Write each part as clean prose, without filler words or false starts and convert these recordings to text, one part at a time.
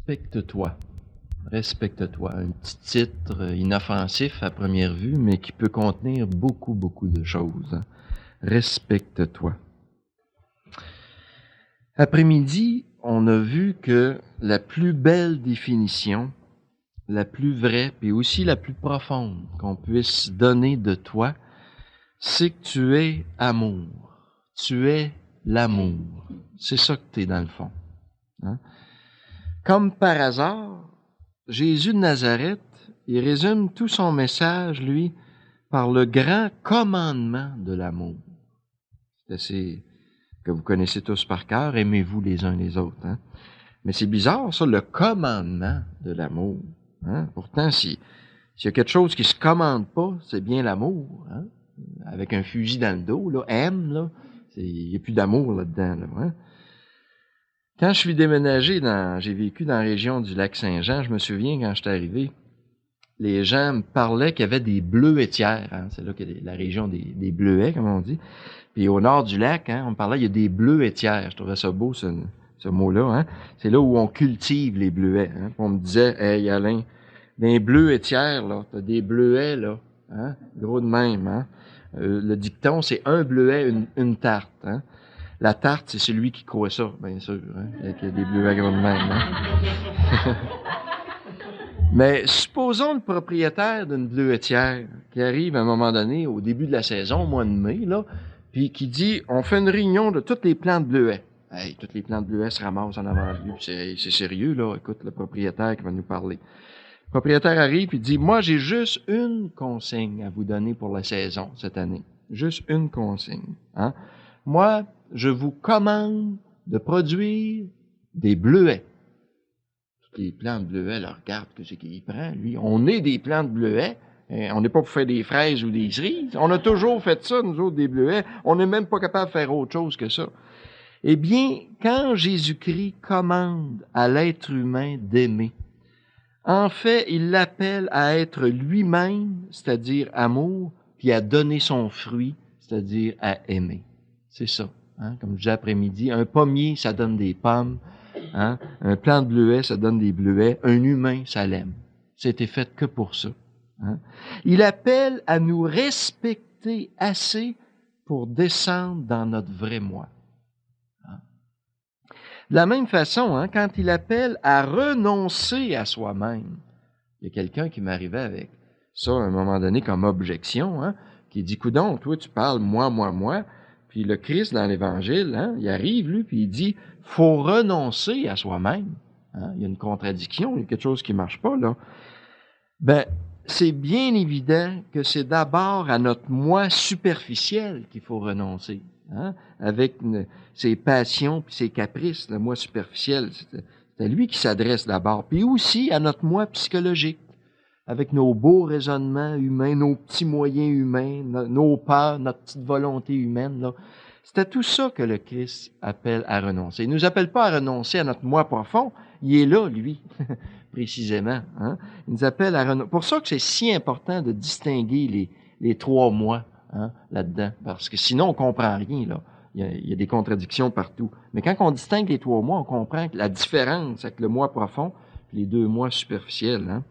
Respecte-toi. Respecte-toi. Un petit titre inoffensif à première vue, mais qui peut contenir beaucoup, beaucoup de choses. Respecte-toi. Après-midi, on a vu que la plus belle définition, la plus vraie, puis aussi la plus profonde qu'on puisse donner de toi, c'est que tu es amour. Tu es l'amour. C'est ça que tu es dans le fond. Hein? Comme par hasard, Jésus de Nazareth, il résume tout son message, lui, par le grand commandement de l'amour. C'est assez que vous connaissez tous par cœur, aimez-vous les uns les autres. Hein? Mais c'est bizarre, ça, le commandement de l'amour. Hein? Pourtant, s'il y a quelque chose qui se commande pas, c'est bien l'amour. Hein? Avec un fusil dans le dos, là, aime, là, il n'y a plus d'amour là-dedans. Là, hein? Quand je suis déménagé, j'ai vécu dans la région du Lac-Saint-Jean, je me souviens, quand j'étais arrivé, les gens me parlaient qu'il y avait des bleuetières. Hein? C'est là qu'il y a la région des bleuets, comme on dit. Puis au nord du lac, hein, on me parlait, il y a des bleuetières. Je trouvais ça beau, ce mot-là. Hein? C'est là où on cultive les bleuets. Hein? On me disait, « Hey, Alain, dans les bleuetières, là, t'as des bleuets, là. Hein? Gros de même. Hein? Le dicton, c'est un bleuet, une tarte. Hein? La tarte, c'est celui qui croit ça, bien sûr. Hein? Il y a des bleuets gros de même. Hein? Mais supposons le propriétaire d'une bleuetière qui arrive à un moment donné, au début de la saison, au mois de mai, là, puis qui dit, on fait une réunion de toutes les plants de bleuets. Hey, toutes les plants de bleuets se ramassent en avant de lui. C'est sérieux, là. Écoute, le propriétaire qui va nous parler. Le propriétaire arrive et dit, moi, j'ai juste une consigne à vous donner pour la saison cette année. Juste une consigne. Hein? Moi, je vous commande de produire des bleuets. Tous les plants de bleuets, là, regarde ce qu'il prend, lui. On est des plants de bleuets. On n'est pas pour faire des fraises ou des cerises. On a toujours fait ça, nous autres, des bleuets. On n'est même pas capable de faire autre chose que ça. Eh bien, quand Jésus-Christ commande à l'être humain d'aimer, en fait, il l'appelle à être lui-même, c'est-à-dire amour, puis à donner son fruit, c'est-à-dire à aimer. C'est ça. Hein? Comme je disais après-midi, un pommier, ça donne des pommes. Hein? Un plant de bleuet, ça donne des bleuets. Un humain, ça l'aime. C'était fait que pour ça. Hein? Il appelle à nous respecter assez pour descendre dans notre vrai moi. Hein? De la même façon, hein, quand il appelle à renoncer à soi-même, il y a quelqu'un qui m'arrivait avec ça à un moment donné comme objection, hein, qui dit, coudonc, toi tu parles moi. Puis le Christ dans l'Évangile, hein, il arrive, lui, puis il dit, faut renoncer à soi-même. Hein? Il y a une contradiction, il y a quelque chose qui ne marche pas, là. Ben, c'est bien évident que c'est d'abord à notre moi superficiel qu'il faut renoncer. Hein? Avec ses passions puis ses caprices, le moi superficiel, c'est à lui qui s'adresse d'abord. Puis aussi à notre moi psychologique, avec nos beaux raisonnements humains, nos petits moyens humains, nos peurs, notre petite volonté humaine. Là. C'est à tout ça que le Christ appelle à renoncer. Il ne nous appelle pas à renoncer à notre moi profond. Il est là, lui, précisément. Hein? Il nous appelle à renoncer. Pour ça que c'est si important de distinguer les trois moi hein, là-dedans. Parce que sinon, on ne comprend rien. Là. Il y a des contradictions partout. Mais quand on distingue les trois moi, on comprend la différence avec le moi profond et les deux moi superficiels. Hein?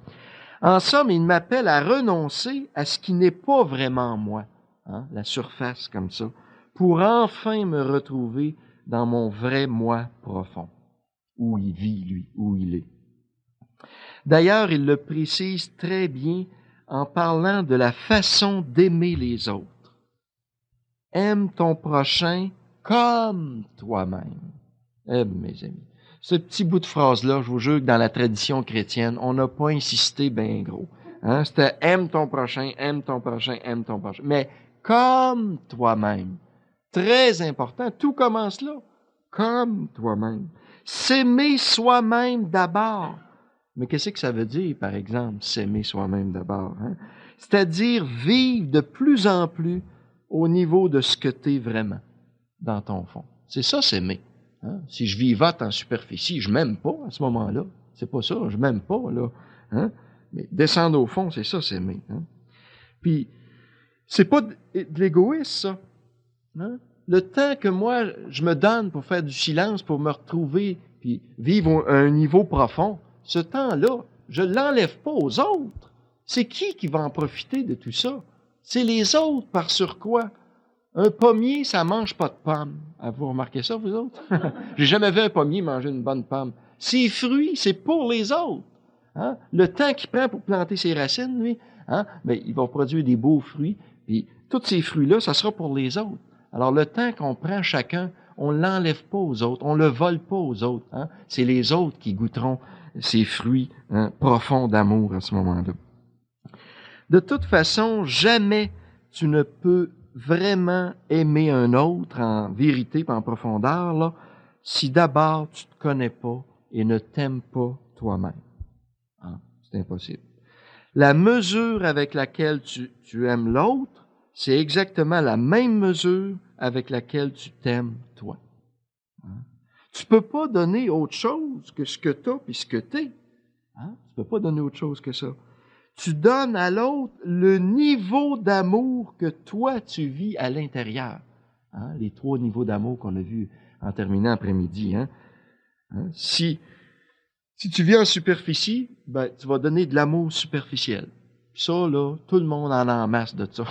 En somme, il m'appelle à renoncer à ce qui n'est pas vraiment moi, hein, la surface comme ça, pour enfin me retrouver dans mon vrai moi profond, où il vit, lui, où il est. D'ailleurs, il le précise très bien en parlant de la façon d'aimer les autres. Aime ton prochain comme toi-même. Eh bien, mes amis. Ce petit bout de phrase-là, je vous jure que dans la tradition chrétienne, on n'a pas insisté bien gros. Hein? C'était « aime ton prochain, aime ton prochain, aime ton prochain ». Mais comme toi-même. Très important. Tout commence là. Comme toi-même. S'aimer soi-même d'abord. Mais qu'est-ce que ça veut dire, par exemple, s'aimer soi-même d'abord? Hein? C'est-à-dire vivre de plus en plus au niveau de ce que tu es vraiment dans ton fond. C'est ça, s'aimer. Hein? Si je vivote en superficie, je m'aime pas à ce moment-là. C'est pas ça, je m'aime pas, là. Hein? Mais descendre au fond, c'est ça, s'aimer. Hein? Puis, c'est pas de l'égoïsme, ça. Hein? Le temps que moi, je me donne pour faire du silence, pour me retrouver, puis vivre à un niveau profond, ce temps-là, je ne l'enlève pas aux autres. C'est qui va en profiter de tout ça? C'est les autres, par sur quoi? Un pommier, ça ne mange pas de pommes. Avez-vous remarqué ça, vous autres? J'ai jamais vu un pommier manger une bonne pomme. Ses fruits, c'est pour les autres. Hein? Le temps qu'il prend pour planter ses racines, lui, hein? Mais il va produire des beaux fruits. Puis tous ces fruits-là, ça sera pour les autres. Alors le temps qu'on prend chacun, on ne l'enlève pas aux autres, on ne le vole pas aux autres. Hein? C'est les autres qui goûteront ces fruits profonds d'amour à ce moment-là. De toute façon, jamais tu ne peux vraiment aimer un autre en vérité et en profondeur là, si d'abord tu ne te connais pas et ne t'aimes pas toi-même. Hein? C'est impossible. La mesure avec laquelle tu aimes l'autre, c'est exactement la même mesure avec laquelle tu t'aimes toi. Hein? Tu ne peux pas donner autre chose que ce que tu as et ce que tu es. Hein? Tu ne peux pas donner autre chose que ça. Tu donnes à l'autre le niveau d'amour que toi, tu vis à l'intérieur. Hein? Les 3 niveaux d'amour qu'on a vus en terminant après-midi. Hein? Hein? Si tu vis en superficie, ben, tu vas donner de l'amour superficiel. Ça, là, tout le monde en a en masse de ça.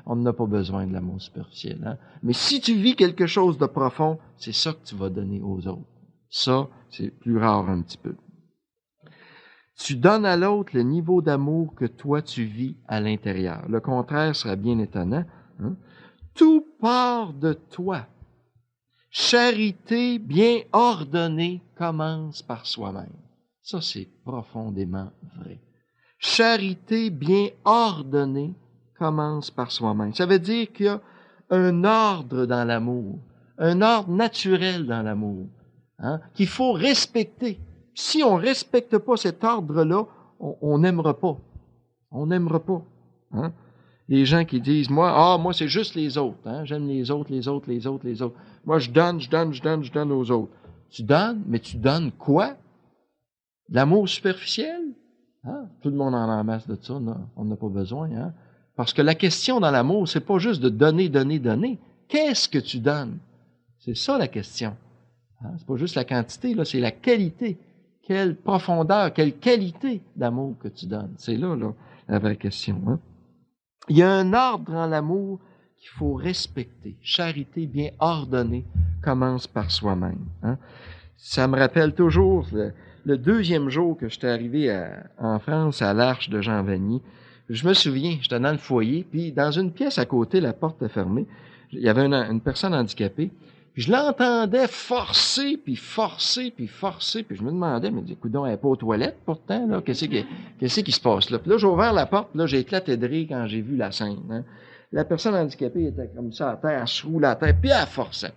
On n'a pas besoin de l'amour superficiel. Hein? Mais si tu vis quelque chose de profond, c'est ça que tu vas donner aux autres. Ça, c'est plus rare un petit peu. Tu donnes à l'autre le niveau d'amour que toi tu vis à l'intérieur. Le contraire sera bien étonnant. Hein? Tout part de toi. Charité bien ordonnée commence par soi-même. Ça, c'est profondément vrai. Charité bien ordonnée commence par soi-même. Ça veut dire qu'il y a un ordre dans l'amour, un ordre naturel dans l'amour, hein, qu'il faut respecter. Si on ne respecte pas cet ordre-là, on n'aimera pas. On n'aimera pas. Hein? Les gens qui disent, moi, c'est juste les autres. Hein? J'aime les autres, les autres, les autres, les autres. Moi, je donne aux autres. Tu donnes, mais tu donnes quoi? L'amour superficiel? Hein? Tout le monde en a en masse de ça, non? On n'a pas besoin. Hein? Parce que la question dans l'amour, c'est pas juste de donner, donner, donner. Qu'est-ce que tu donnes? C'est ça la question. Hein? C'est pas juste la quantité, là, c'est la qualité. Quelle profondeur, quelle qualité d'amour que tu donnes. C'est là la vraie question. Hein? Il y a un ordre dans l'amour qu'il faut respecter. Charité bien ordonnée commence par soi-même. Hein? Ça me rappelle toujours le 2e jour que j'étais arrivé en France à l'Arche de Jean Vanier. Je me souviens, j'étais dans le foyer, puis dans une pièce à côté, la porte était fermée. Il y avait une personne handicapée. Puis je l'entendais forcer, puis je me demandais, mais coudonc, elle n'est pas aux toilettes pourtant, là, qu'est-ce qui se passe là? Puis là, j'ai ouvert la porte, puis là, j'ai éclaté de rire quand j'ai vu la scène. Hein. La personne handicapée était comme ça à terre, elle se roule à terre, puis elle forçait.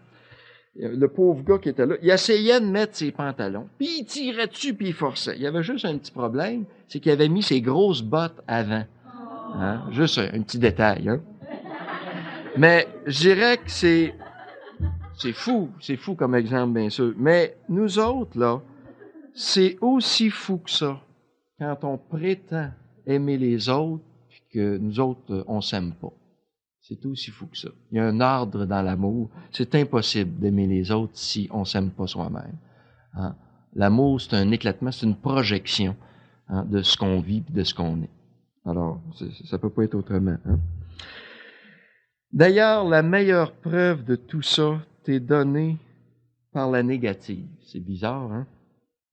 Le pauvre gars qui était là, il essayait de mettre ses pantalons, puis il tirait dessus, puis il forçait. Il y avait juste un petit problème, c'est qu'il avait mis ses grosses bottes avant. Hein? Juste un petit détail. Hein? Mais je dirais que c'est fou comme exemple, bien sûr. Mais nous autres, là, c'est aussi fou que ça. Quand on prétend aimer les autres, puis que nous autres, on s'aime pas. C'est aussi fou que ça. Il y a un ordre dans l'amour. C'est impossible d'aimer les autres si on s'aime pas soi-même. Hein? L'amour, c'est un éclatement, c'est une projection de ce qu'on vit et de ce qu'on est. Alors, ça peut pas être autrement. Hein? D'ailleurs, la meilleure preuve de tout ça t'est donnée par la négative. C'est bizarre, hein?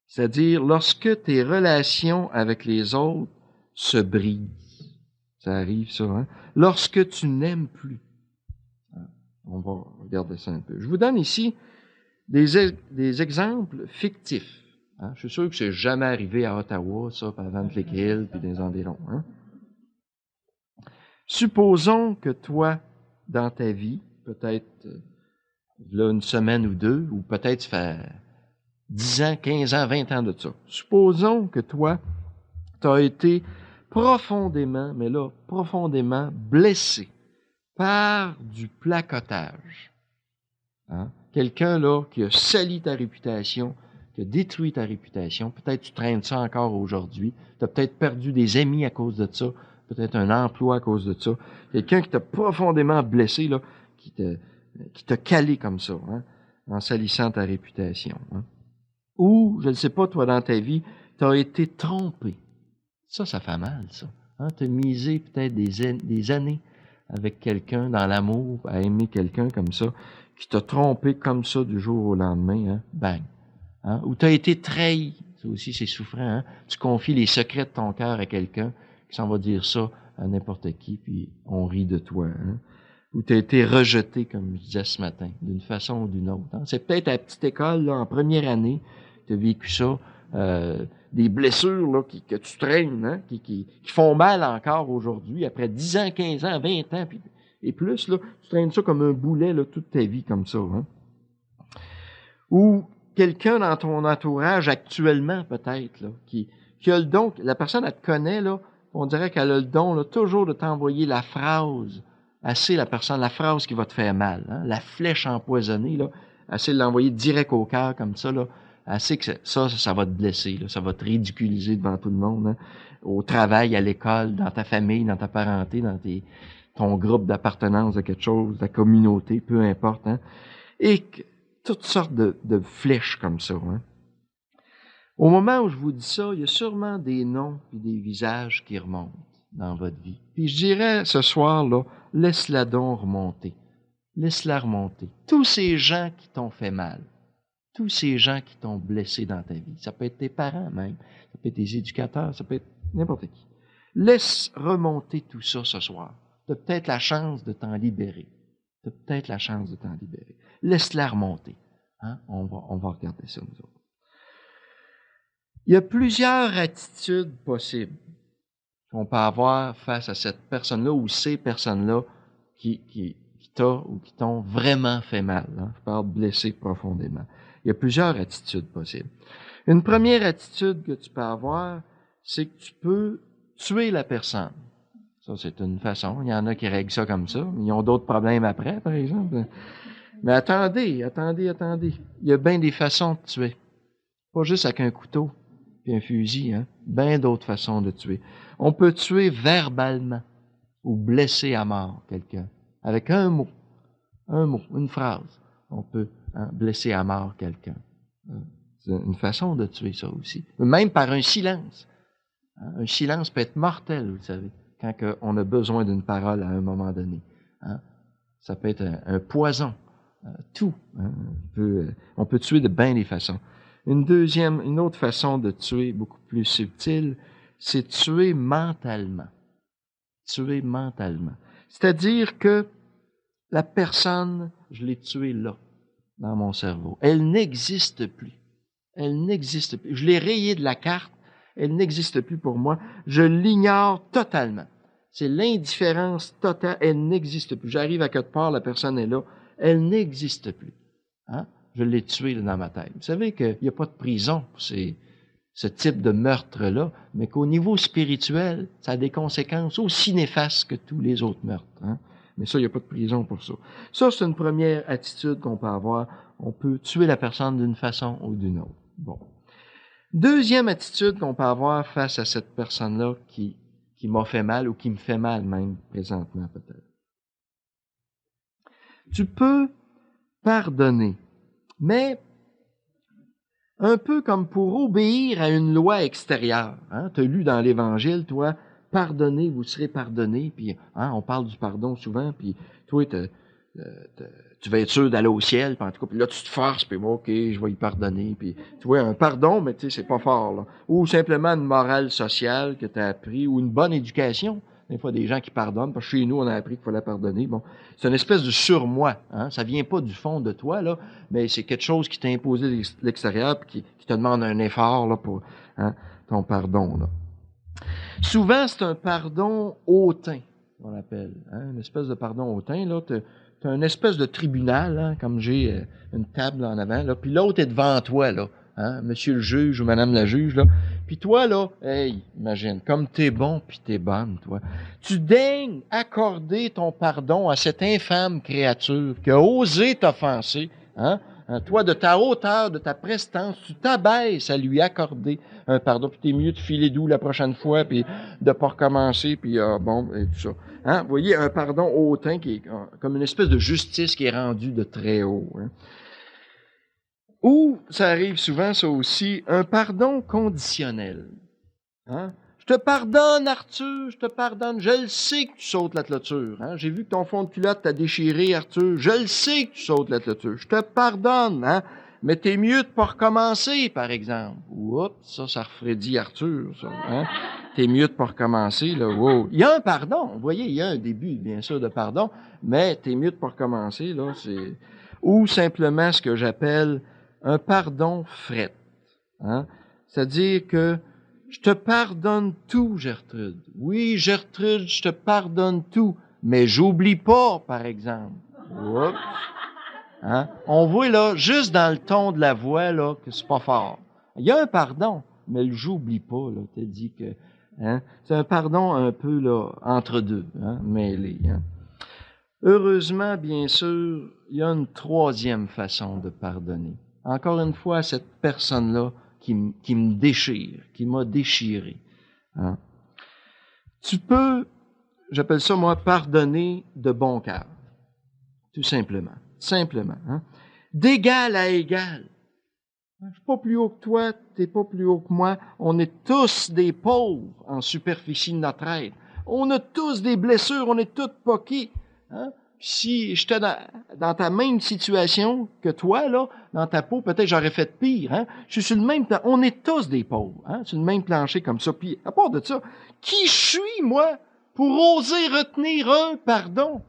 C'est-à-dire, lorsque tes relations avec les autres se brisent. Ça arrive, ça, hein? Lorsque tu n'aimes plus. On va regarder ça un peu. Je vous donne ici des exemples fictifs. Hein? Je suis sûr que c'est jamais arrivé à Ottawa, ça, à Van Fleck Hill, puis des environs. Hein? Supposons que toi, dans ta vie, peut-être là une semaine ou deux, ou peut-être ça fait 10 ans, 15 ans, 20 ans de ça. Supposons que toi, tu as été profondément, mais là, profondément blessé par du placotage. Hein? Quelqu'un là qui a sali ta réputation, qui a détruit ta réputation. Peut-être tu traînes ça encore aujourd'hui. Tu as peut-être perdu des amis à cause de ça, peut-être un emploi à cause de ça. Quelqu'un qui t'a profondément blessé, là, qui t'a calé comme ça, hein, en salissant ta réputation. Hein. Ou, je ne sais pas, toi, dans ta vie, tu as été trompé. Ça fait mal, ça. Hein? Tu as misé peut-être des années avec quelqu'un dans l'amour, à aimer quelqu'un comme ça, qui t'a trompé comme ça du jour au lendemain, hein? Bang. Hein? Ou tu as été trahi. Ça aussi, c'est souffrant. Hein? Tu confies les secrets de ton cœur à quelqu'un qui s'en va dire ça à n'importe qui, puis on rit de toi. Hein? Ou tu as été rejeté, comme je disais ce matin, d'une façon ou d'une autre. Hein? C'est peut-être à la petite école, là, en première année, tu as vécu ça, des blessures là, que tu traînes, hein? qui font mal encore aujourd'hui, après 10 ans, 15 ans, 20 ans, puis, et plus, là, tu traînes ça comme un boulet là, toute ta vie, comme ça. Hein? Ou quelqu'un dans ton entourage actuellement, peut-être, là, qui a le don, la personne, elle te connaît, là, on dirait qu'elle a le don là, toujours de t'envoyer la phrase, assez la personne, la phrase qui va te faire mal, hein, la flèche empoisonnée, là, assez de l'envoyer direct au cœur, comme ça, là, assez que ça va te blesser, là, ça va te ridiculiser devant tout le monde, hein, au travail, à l'école, dans ta famille, dans ta parenté, dans ton groupe d'appartenance de quelque chose, de la communauté, peu importe, hein, et toutes sortes de flèches comme ça, hein. Au moment où je vous dis ça, il y a sûrement des noms et des visages qui remontent dans votre vie. Puis je dirais ce soir-là, laisse-la donc remonter. Laisse-la remonter. Tous ces gens qui t'ont fait mal, tous ces gens qui t'ont blessé dans ta vie, ça peut être tes parents même, ça peut être tes éducateurs, ça peut être n'importe qui. Laisse remonter tout ça ce soir. Tu as peut-être la chance de t'en libérer. Tu as peut-être la chance de t'en libérer. Laisse-la remonter. Hein? On va regarder ça, nous autres. Il y a plusieurs attitudes possibles qu'on peut avoir face à cette personne-là ou ces personnes-là qui t'ont vraiment fait mal. Hein? Je parle blessé profondément. Il y a plusieurs attitudes possibles. Une première attitude que tu peux avoir, c'est que tu peux tuer la personne. Ça, c'est une façon. Il y en a qui règlent ça comme ça. Ils ont d'autres problèmes après, par exemple. Mais attendez. Il y a bien des façons de tuer. Pas juste avec un couteau puis un fusil, hein. Bien d'autres façons de tuer. On peut tuer verbalement ou blesser à mort quelqu'un. Avec un mot, une phrase. On peut blesser à mort quelqu'un. C'est une façon de tuer ça aussi. Même par un silence. Hein. Un silence peut être mortel, vous savez, quand on a besoin d'une parole à un moment donné. Hein. Ça peut être un poison. Tout. Hein. On peut tuer de bien des façons. Une autre façon de tuer beaucoup plus subtile, c'est tuer mentalement. Tuer mentalement. C'est-à-dire que la personne, je l'ai tuée là, dans mon cerveau. Elle n'existe plus. Elle n'existe plus. Je l'ai rayée de la carte. Elle n'existe plus pour moi. Je l'ignore totalement. C'est l'indifférence totale. Elle n'existe plus. J'arrive à quelque part, la personne est là. Elle n'existe plus. Hein? Je l'ai tuée dans ma tête. Vous savez qu'il n'y a pas de prison pour ce type de meurtre-là, mais qu'au niveau spirituel, ça a des conséquences aussi néfastes que tous les autres meurtres. Hein? Mais ça, il n'y a pas de prison pour ça. Ça, c'est une première attitude qu'on peut avoir. On peut tuer la personne d'une façon ou d'une autre. Bon. Deuxième attitude qu'on peut avoir face à cette personne-là qui m'a fait mal ou qui me fait mal même présentement peut-être. Tu peux pardonner, mais un peu comme pour obéir à une loi extérieure. Hein? Tu as lu dans l'Évangile, toi, pardonnez, vous serez pardonnés. Puis, hein, on parle du pardon souvent, puis toi, tu vas être sûr d'aller au ciel, puis en tout cas, puis là, tu te forces, puis OK, je vais y pardonner. Puis, tu vois, un pardon, mais tu sais, c'est pas fort, là. Ou simplement une morale sociale que tu as appris, ou une bonne éducation. Des fois, des gens qui pardonnent, parce que chez nous, on a appris qu'il fallait pardonner. Bon, c'est une espèce de surmoi. Hein? Ça vient pas du fond de toi, là, mais c'est quelque chose qui t'a imposé de l'extérieur, puis qui te demande un effort là, pour ton pardon. Là. Souvent, c'est un pardon hautain, on appelle. Hein? Une espèce de pardon hautain. Là, tu as une espèce de tribunal, hein, comme j'ai une table en avant, là, puis l'autre est devant toi, là. Hein, monsieur le juge ou madame la juge, là. Puis toi, là, hey, imagine, comme t'es bon puis t'es bonne, toi. Tu daignes accorder ton pardon à cette infâme créature qui a osé t'offenser, hein? Toi, de ta hauteur, de ta prestance, tu t'abaisses à lui accorder un pardon, puis t'es mieux de filer doux la prochaine fois, puis de pas recommencer, puis bon, et tout ça. Hein? Vous voyez, un pardon hautain qui est comme une espèce de justice qui est rendue de très haut. Hein? Ou, ça arrive souvent, ça aussi, un pardon conditionnel. Hein? Je te pardonne, Arthur, je te pardonne. Je le sais que tu sautes la clôture. Hein? J'ai vu que ton fond de culotte t'a déchiré, Arthur. Je le sais que tu sautes la clôture. Je te pardonne, hein? Mais t'es mieux de pas recommencer, par exemple. Oups, ça refroidit Arthur, ça. Hein? T'es mieux de pas recommencer, là. Wow. Il y a un pardon. Vous voyez, il y a un début, bien sûr, de pardon, mais t'es mieux de pas recommencer, là. C'est... Ou simplement ce que j'appelle un pardon fret. Hein? C'est-à-dire que je te pardonne tout, Gertrude. Oui, Gertrude, je te pardonne tout, mais j'oublie pas, par exemple. Oups. Hein? On voit là, juste dans le ton de la voix, là, que c'est pas fort. Il y a un pardon, mais le j'oublie pas, là. T'as dit que, hein? C'est un pardon un peu, là, entre deux, hein, mêlé, hein. Heureusement, bien sûr, il y a une troisième façon de pardonner. Encore une fois, cette personne-là qui me déchire, qui m'a déchiré. Hein? Tu peux, j'appelle ça, moi, pardonner de bon cœur. Tout simplement. Simplement. Hein? D'égal à égal. Je suis pas plus haut que toi, t'es pas plus haut que moi. On est tous des pauvres en superficie de notre être. On a tous des blessures, on est tous poqués. Hein? Si j'étais dans ta même situation que toi, là, dans ta peau, peut-être j'aurais fait pire. Hein? Je suis sur le même plan. On est tous des pauvres, hein? Sur le même plancher comme ça. Puis, à part de ça, qui je suis, moi, pour oser retenir un pardon?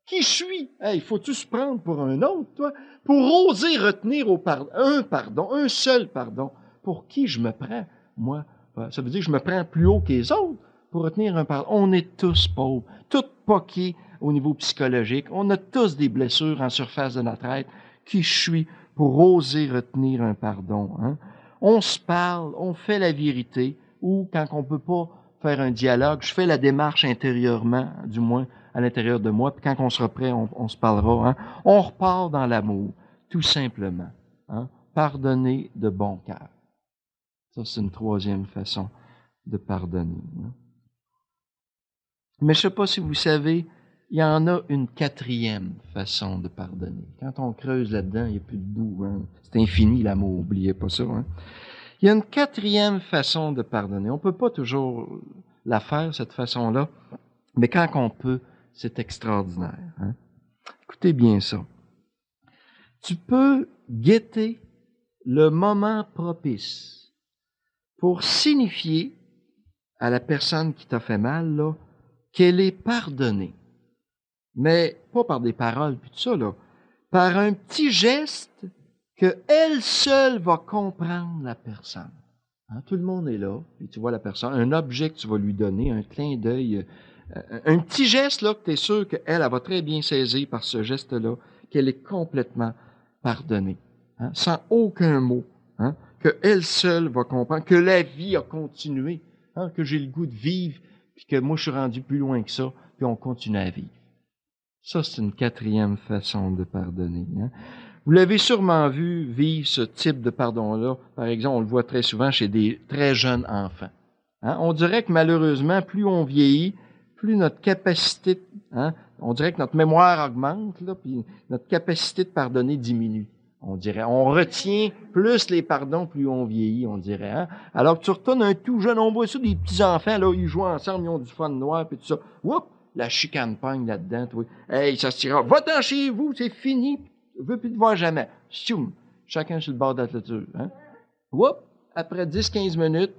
Qui je suis? Hey, faut-tu se prendre pour un autre, toi? Pour oser retenir un pardon, un seul pardon. Pour qui je me prends, moi? Ça veut dire que je me prends plus haut que les autres pour retenir un pardon. On est tous pauvres, tous poqués au niveau psychologique. On a tous des blessures en surface de notre être. Qui je suis pour oser retenir un pardon? Hein? On se parle, on fait la vérité, ou quand on peut pas faire un dialogue, je fais la démarche intérieurement, du moins à l'intérieur de moi, puis quand on sera prêt, on se parlera. Hein? On repart dans l'amour, tout simplement. Hein? Pardonner de bon cœur. Ça, c'est une troisième façon de pardonner. Hein? Mais je ne sais pas si vous savez, il y en a une quatrième façon de pardonner. Quand on creuse là-dedans, il n'y a plus de bout. Hein? C'est infini, l'amour, n'oubliez pas ça. Hein? Il y a une quatrième façon de pardonner. On ne peut pas toujours la faire, cette façon-là, mais quand on peut, c'est extraordinaire. Hein? Écoutez bien ça. Tu peux guetter le moment propice pour signifier à la personne qui t'a fait mal là, qu'elle est pardonnée. Mais pas par des paroles, puis tout ça, là, par un petit geste qu'elle seule va comprendre la personne. Hein, tout le monde est là, puis tu vois la personne, un objet que tu vas lui donner, un clin d'œil, un petit geste là, que tu es sûr qu'elle elle va très bien saisir par ce geste-là, qu'elle est complètement pardonnée, hein, sans aucun mot, hein, qu'elle seule va comprendre, que la vie a continué, hein, que j'ai le goût de vivre, puis que moi je suis rendu plus loin que ça, puis on continue à vivre. Ça, c'est une quatrième façon de pardonner. Hein. Vous l'avez sûrement vu vivre ce type de pardon-là. Par exemple, on le voit très souvent chez des très jeunes enfants. Hein? On dirait que malheureusement, plus on vieillit, plus notre capacité, hein, on dirait que notre mémoire augmente, là, puis notre capacité de pardonner diminue. On dirait, on retient plus les pardons, plus on vieillit, on dirait. Hein? Alors que tu retournes un tout jeune, on voit ça, des petits-enfants, là, ils jouent ensemble, ils ont du fun noir, puis tout ça. Oups! La chicane pogne là-dedans, toi. Hey, ça se tira. Va-t'en chez vous, c'est fini. Je veux plus te voir jamais. Choum! Chacun sur le bord de la clôture. Hein? Oups! Après 10-15 minutes,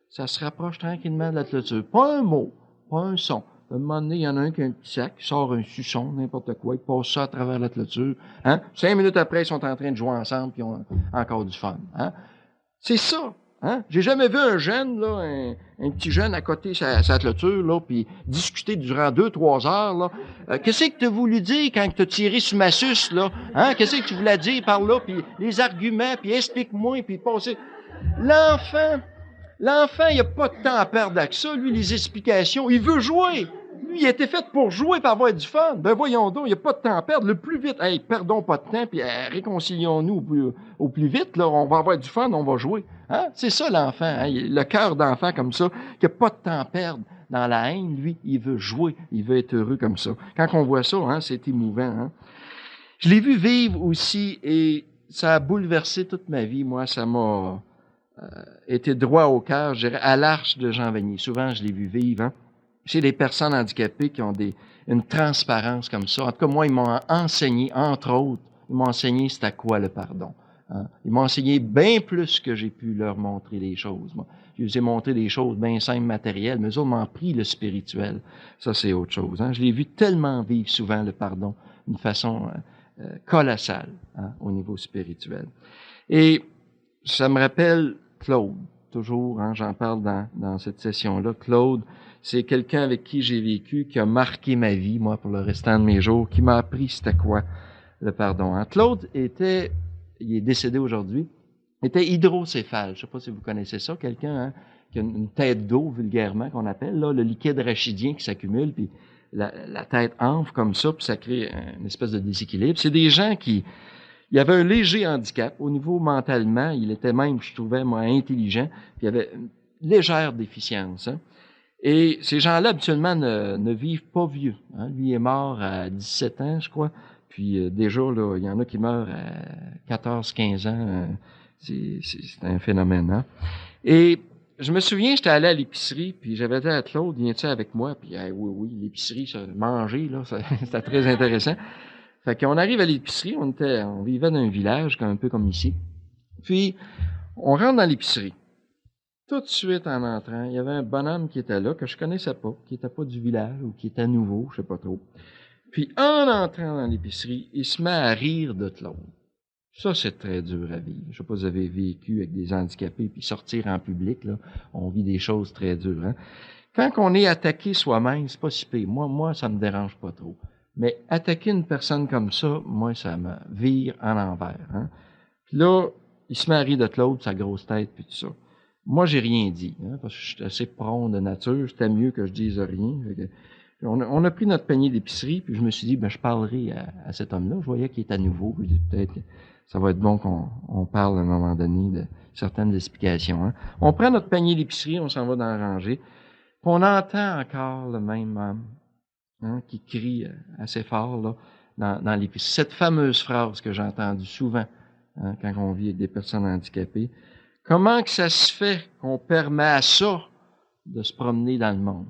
ça se rapproche tranquillement de la clôture. Pas un mot, pas un son. À un moment donné, il y en a un qui a un petit sac, qui sort un suçon, n'importe quoi, il passe ça à travers la clôture. Hein? 5 minutes après, ils sont en train de jouer ensemble, puis ils ont encore du fun. Hein? C'est ça. Hein? J'ai jamais vu un jeune, là, un petit jeune à côté sa clôture, là, puis discuter durant 2-3 heures, là. Qu'est-ce que tu as voulu dire quand tu as tiré sur ma suce, là? Hein? Qu'est-ce que tu voulais dire par là? Puis les arguments, puis explique-moi, puis passer. L'enfant, il n'a pas de temps à perdre avec ça. Lui, les explications, il veut jouer. Lui, il a été fait pour jouer et avoir du fun. Ben voyons donc, il n'y a pas de temps à perdre. Le plus vite, hey, perdons pas de temps, puis réconcilions-nous au plus vite. Là, on va avoir du fun, on va jouer. Hein? C'est ça l'enfant. Hein? Le cœur d'enfant comme ça, qui n'a pas de temps à perdre dans la haine, lui, il veut jouer. Il veut être heureux comme ça. Quand on voit ça, hein, c'est émouvant. Hein? Je l'ai vu vivre aussi, et ça a bouleversé toute ma vie. Moi, ça m'a été droit au cœur, je dirais, à l'Arche de Jean Vanier. Souvent, je l'ai vu vivre, hein, chez les personnes handicapées qui ont une transparence comme ça. En tout cas, moi, ils m'ont enseigné, entre autres, ils m'ont enseigné c'était quoi le pardon. Hein. Ils m'ont enseigné bien plus que j'ai pu leur montrer les choses. Moi. Je les ai montré des choses bien simples, matérielles, mais eux autres m'ont pris le spirituel. Ça, c'est autre chose. Hein. Je l'ai vu tellement vivre souvent le pardon d'une façon colossale, hein, au niveau spirituel. Et ça me rappelle Claude, toujours, hein, j'en parle dans cette session-là. Claude, c'est quelqu'un avec qui j'ai vécu, qui a marqué ma vie, moi, pour le restant de mes jours, qui m'a appris c'était quoi le pardon. Hein. Claude il est décédé aujourd'hui, était hydrocéphale. Je ne sais pas si vous connaissez ça, quelqu'un, hein, qui a une tête d'eau, vulgairement, qu'on appelle, là, le liquide rachidien qui s'accumule, puis la tête enfle comme ça, puis ça crée une espèce de déséquilibre. C'est des gens qui... Il avait un léger handicap. Au niveau mentalement, il était même, je trouvais, moi, intelligent, puis il avait une légère déficience. Hein. Et ces gens-là, habituellement, ne vivent pas vieux. Hein. Lui est mort à 17 ans, je crois. Puis déjà, là, il y en a qui meurent à 14, 15 ans. C'est un phénomène. Hein. Et je me souviens, j'étais allé à l'épicerie, puis j'avais dit à Claude, viens-tu avec moi? Puis oui, l'épicerie, ça, manger, là, c'était très intéressant. Fait qu'on arrive à l'épicerie, on vivait dans un village, un peu comme ici. Puis, on rentre dans l'épicerie. Tout de suite, en entrant, il y avait un bonhomme qui était là, que je connaissais pas, qui était pas du village, ou qui était nouveau, je sais pas trop. Puis, en entrant dans l'épicerie, il se met à rire de Claude. Ça, c'est très dur à vivre. Je sais pas si vous avez vécu avec des handicapés, puis sortir en public, là, on vit des choses très dures. Hein? Quand on est attaqué soi-même, c'est pas si pire. Moi, ça me dérange pas trop. Mais attaquer une personne comme ça, moi, ça me vire en l'envers. Hein? Puis là, il se met à rire de Claude, sa grosse tête, puis tout ça. Moi, j'ai rien dit, hein, parce que je suis assez prompt de nature. C'était mieux que je dise rien. On a pris notre panier d'épicerie, puis je me suis dit, je parlerai à cet homme-là. Je voyais qu'il était à nouveau. Puis peut-être que ça va être bon qu'on parle à un moment donné de certaines explications. Hein. On prend notre panier d'épicerie, on s'en va dans la rangée. Puis on entend encore le même homme, hein, qui crie assez fort là, dans l'épicerie. Cette fameuse phrase que j'ai entendue souvent, hein, quand on vit avec des personnes handicapées. Comment que ça se fait qu'on permet à ça de se promener dans le monde,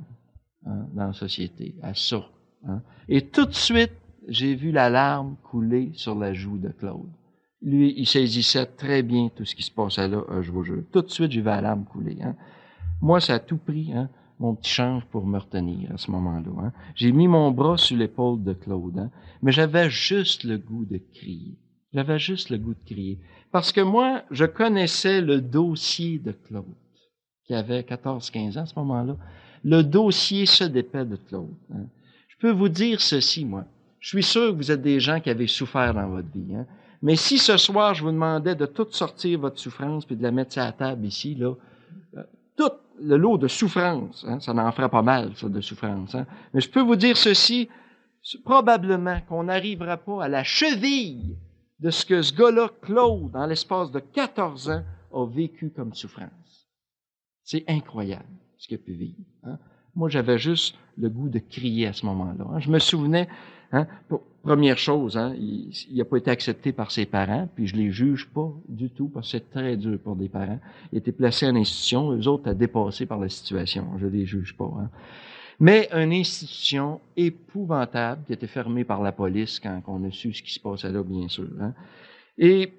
hein, dans la société, à ça? Hein? Et tout de suite, j'ai vu la larme couler sur la joue de Claude. Lui, il saisissait très bien tout ce qui se passait là, je vous jure. Tout de suite, j'ai vu la larme couler. Hein? Moi, ça a tout pris, hein, mon petit change pour me retenir à ce moment-là. Hein? J'ai mis mon bras sur l'épaule de Claude, hein, mais j'avais juste le goût de crier. J'avais juste le goût de crier. Parce que moi, je connaissais le dossier de Claude, qui avait 14-15 ans à ce moment-là. Le dossier se dépêt de Claude. Hein. Je peux vous dire ceci, moi. Je suis sûr que vous êtes des gens qui avez souffert dans votre vie. Hein. Mais si ce soir, je vous demandais de tout sortir votre souffrance puis de la mettre sur la table ici, là, tout le lot de souffrance, hein, ça en ferait pas mal, ça, de souffrance. Hein. Mais je peux vous dire ceci, probablement qu'on n'arrivera pas à la cheville de ce que ce gars-là, Claude, dans l'espace de 14 ans, a vécu comme souffrance. C'est incroyable ce qu'il a pu vivre. Hein. Moi, j'avais juste le goût de crier à ce moment-là. Hein. Je me souvenais, hein, première chose, hein, il n'a pas été accepté par ses parents, puis je les juge pas du tout, parce que c'est très dur pour des parents. Il a été placé en institution, eux autres, à dépasser par la situation. Je les juge pas. Hein. Mais une institution épouvantable qui était fermée par la police quand on a su ce qui se passait là, bien sûr. Hein. Et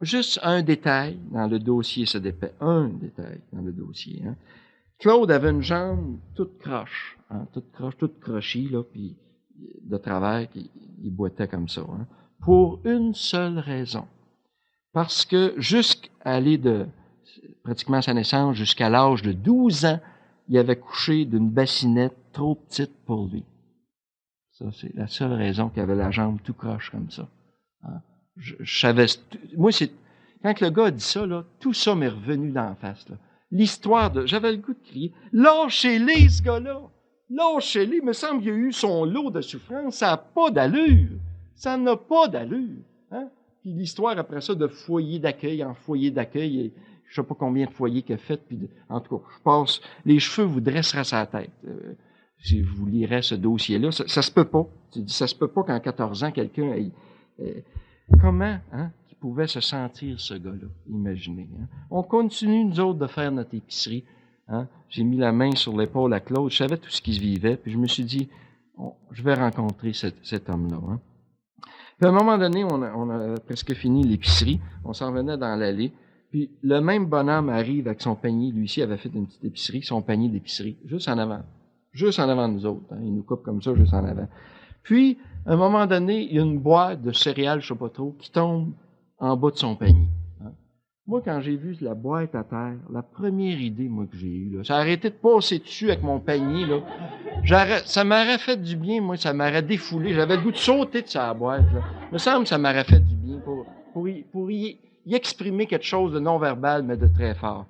juste un détail dans le dossier, ce dépêt, un détail dans le dossier. Hein. Claude avait une jambe toute croche, hein, toute crochie, là, puis de travers, il boitait comme ça. Hein, pour une seule raison. Parce que jusqu'à aller de pratiquement sa naissance jusqu'à l'âge de 12 ans, il avait couché d'une bassinette trop petite pour lui. Ça, c'est la seule raison qu'il avait la jambe tout croche comme ça. Hein? Je savais... Moi, quand le gars a dit ça, là, tout ça m'est revenu d'en face. Là. L'histoire de... J'avais le goût de crier. Lâchez-les, ce gars-là! Lâchez-les! Il me semble qu'il a eu son lot de souffrance. Ça n'a pas d'allure. Ça n'a pas d'allure. Hein? Puis l'histoire, après ça, de foyer d'accueil en foyer d'accueil... Je ne sais pas combien de foyers qu'il a fait, puis en tout cas, je passe, les cheveux vous dresseraient sa tête. Si vous lirez ce dossier-là, ça se peut pas. Tu dis, ça se peut pas qu'en 14 ans, quelqu'un ait... comment, hein, qu'il pouvait se sentir, ce gars-là? Imaginez. Hein? On continue, nous autres, de faire notre épicerie. Hein? J'ai mis la main sur l'épaule à Claude. Je savais tout ce qui se vivait. Puis je me suis dit, je vais rencontrer cet homme-là. Hein? Puis à un moment donné, on a presque fini l'épicerie. On s'en venait dans l'allée. Puis le même bonhomme arrive avec son panier. Lui ici avait fait une petite épicerie, son panier d'épicerie, juste en avant. Juste en avant de nous autres. Hein? Il nous coupe comme ça, juste en avant. Puis, à un moment donné, il y a une boîte de céréales, je sais pas trop, qui tombe en bas de son panier. Hein? Moi, quand j'ai vu la boîte à terre, la première idée, moi, que j'ai eue, là, ça a arrêté de passer dessus avec mon panier, là. Ça m'aurait fait du bien, moi, ça m'aurait défoulé. J'avais le goût de sauter de sa boîte, là. Il me semble que ça m'aurait fait du bien pour y exprimer quelque chose de non-verbal, mais de très fort.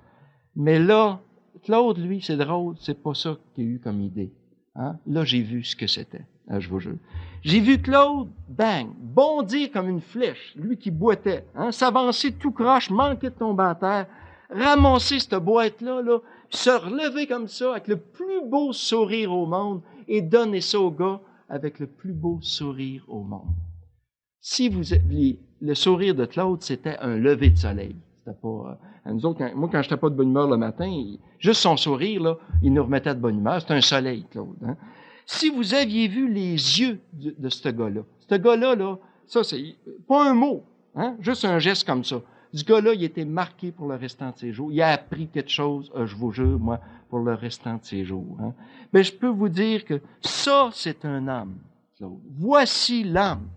Mais là, Claude, lui, c'est drôle, c'est pas ça qu'il a eu comme idée. Hein? Là, j'ai vu ce que c'était, je vous jure. J'ai vu Claude, bang, bondir comme une flèche, lui qui boitait, hein, s'avancer tout croche, manquer de tomber à terre, ramasser cette boîte-là, là, se relever comme ça, avec le plus beau sourire au monde, et donner ça au gars avec le plus beau sourire au monde. Si vous le sourire de Claude, c'était un lever de soleil. C'était pas, nous autres, moi, quand j'étais pas de bonne humeur le matin, juste son sourire, là, il nous remettait de bonne humeur. C'était un soleil, Claude. Hein? Si vous aviez vu les yeux de ce gars-là, là, ça, c'est pas un mot, hein? Juste un geste comme ça. Ce gars-là, il était marqué pour le restant de ses jours. Il a appris quelque chose, je vous jure, moi, pour le restant de ses jours. Hein? Mais je peux vous dire que ça, c'est un homme, Claude. Voici l'âme.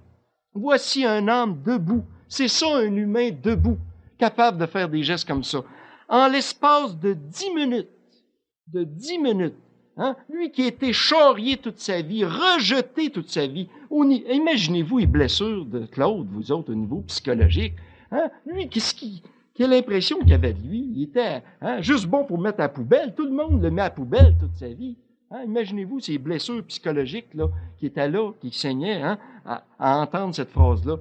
Voici un homme debout. C'est ça, un humain debout, capable de faire des gestes comme ça. En l'espace de 10 minutes, hein, lui qui a été charrié toute sa vie, rejeté toute sa vie, imaginez-vous les blessures de Claude, vous autres, au niveau psychologique. Hein, lui, quelle impression qu'il avait de lui? Il était juste bon pour mettre à la poubelle. Tout le monde le met à la poubelle toute sa vie. Hein, imaginez-vous ces blessures psychologiques là, qui étaient là, qui saignaient hein, à entendre cette phrase-là.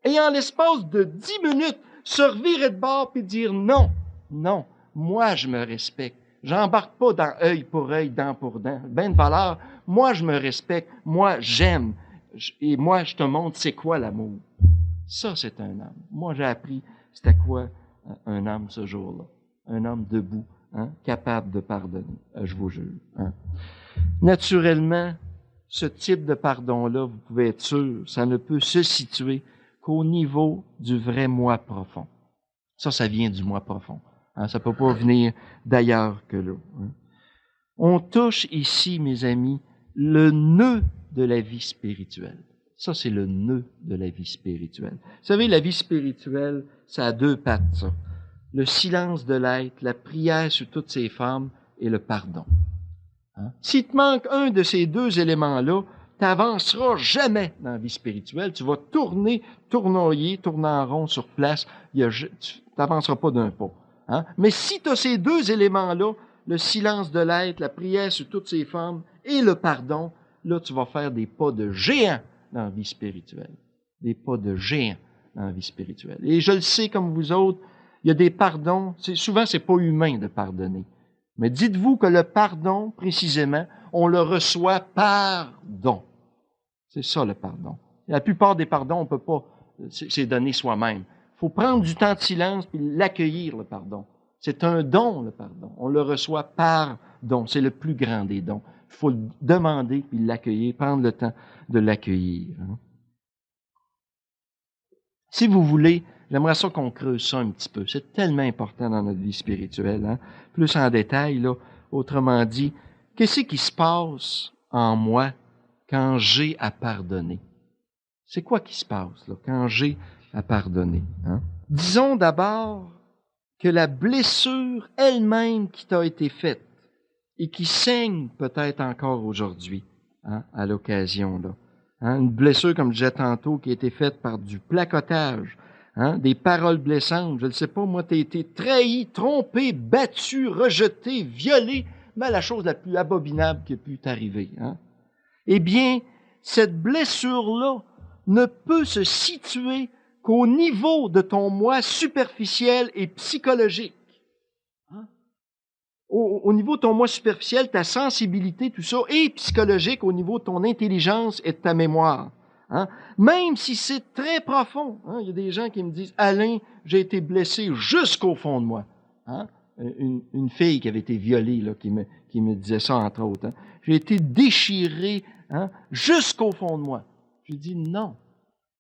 Et en l'espace de 10 minutes, se revirer de bord et dire non, non, moi je me respecte. J'embarque pas dans œil pour œil, dent pour dent. Ben de valeur, moi je me respecte, moi j'aime. Et moi je te montre c'est quoi l'amour. Ça c'est un homme. Moi j'ai appris c'était quoi un homme ce jour-là. Un homme debout. Hein, capable de pardonner, je vous jure. Hein. Naturellement, ce type de pardon-là, vous pouvez être sûr, ça ne peut se situer qu'au niveau du vrai moi profond. Ça vient du moi profond. Hein, ça ne peut pas venir d'ailleurs que là. Hein. On touche ici, mes amis, le nœud de la vie spirituelle. Ça, c'est le nœud de la vie spirituelle. Vous savez, la vie spirituelle, ça a deux pattes, ça. Le silence de l'être, la prière sur toutes ses formes et le pardon. Hein? S'il te manque un de ces deux éléments-là, tu n'avanceras jamais dans la vie spirituelle. Tu vas tournoyer en rond sur place. Tu n'avanceras pas d'un pas. Hein? Mais si tu as ces deux éléments-là, le silence de l'être, la prière sur toutes ses formes et le pardon, là, tu vas faire des pas de géant dans la vie spirituelle. Des pas de géant dans la vie spirituelle. Et je le sais comme vous autres, il y a des pardons, souvent c'est pas humain de pardonner. Mais dites-vous que le pardon, précisément, on le reçoit par don. C'est ça le pardon. La plupart des pardons, on peut pas c'est donner soi-même. Il faut prendre du temps de silence puis l'accueillir, le pardon. C'est un don, le pardon. On le reçoit par don. C'est le plus grand des dons. Il faut le demander puis l'accueillir, prendre le temps de l'accueillir. Hein. Si vous voulez, j'aimerais ça qu'on creuse ça un petit peu. C'est tellement important dans notre vie spirituelle. Hein? Plus en détail, là, autrement dit, qu'est-ce qui se passe en moi quand j'ai à pardonner? C'est quoi qui se passe là, quand j'ai à pardonner? Hein? Disons d'abord que la blessure elle-même qui t'a été faite et qui saigne peut-être encore aujourd'hui, hein, à l'occasion là. Hein, une blessure, comme je disais tantôt, qui a été faite par du placotage, hein, des paroles blessantes. Je ne sais pas, moi, tu as été trahi, trompé, battu, rejeté, violé, mais la chose la plus abominable qui a pu t'arriver. Hein. Eh bien, cette blessure-là ne peut se situer qu'au niveau de ton moi superficiel et psychologique. Hein? Au niveau de ton moi superficiel, ta sensibilité, tout ça, et psychologique au niveau de ton intelligence et de ta mémoire. Hein? Même si c'est très profond. Hein? Il y a des gens qui me disent, Alain, j'ai été blessé jusqu'au fond de moi. Hein? Une fille qui avait été violée, là, qui me disait ça, entre autres. Hein? J'ai été déchiré, hein, jusqu'au fond de moi. J'ai dit non,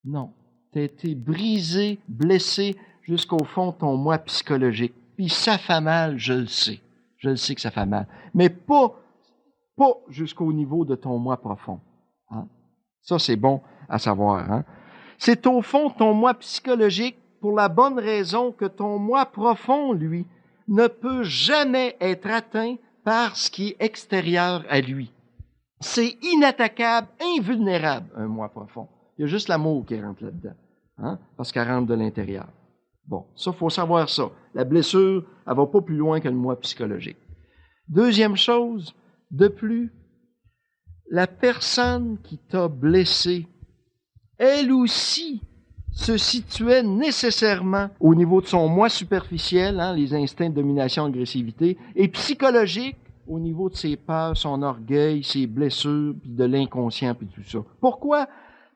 non. Tu as été brisé, blessé jusqu'au fond de ton moi psychologique. Puis ça fait mal, je le sais. Je le sais que ça fait mal. Mais pas jusqu'au niveau de ton moi profond. Hein? Ça, c'est bon à savoir. Hein? C'est au fond de ton moi psychologique pour la bonne raison que ton moi profond, lui, ne peut jamais être atteint par ce qui est extérieur à lui. C'est inattaquable, invulnérable, un moi profond. Il y a juste l'amour qui rentre là-dedans, hein? Parce qu'elle rentre de l'intérieur. Bon, ça, il faut savoir ça. La blessure, elle va pas plus loin que le moi psychologique. Deuxième chose, de plus, la personne qui t'a blessé, elle aussi se situait nécessairement au niveau de son moi superficiel, hein, les instincts de domination, agressivité, et psychologique au niveau de ses peurs, son orgueil, ses blessures, puis de l'inconscient, puis tout ça. Pourquoi?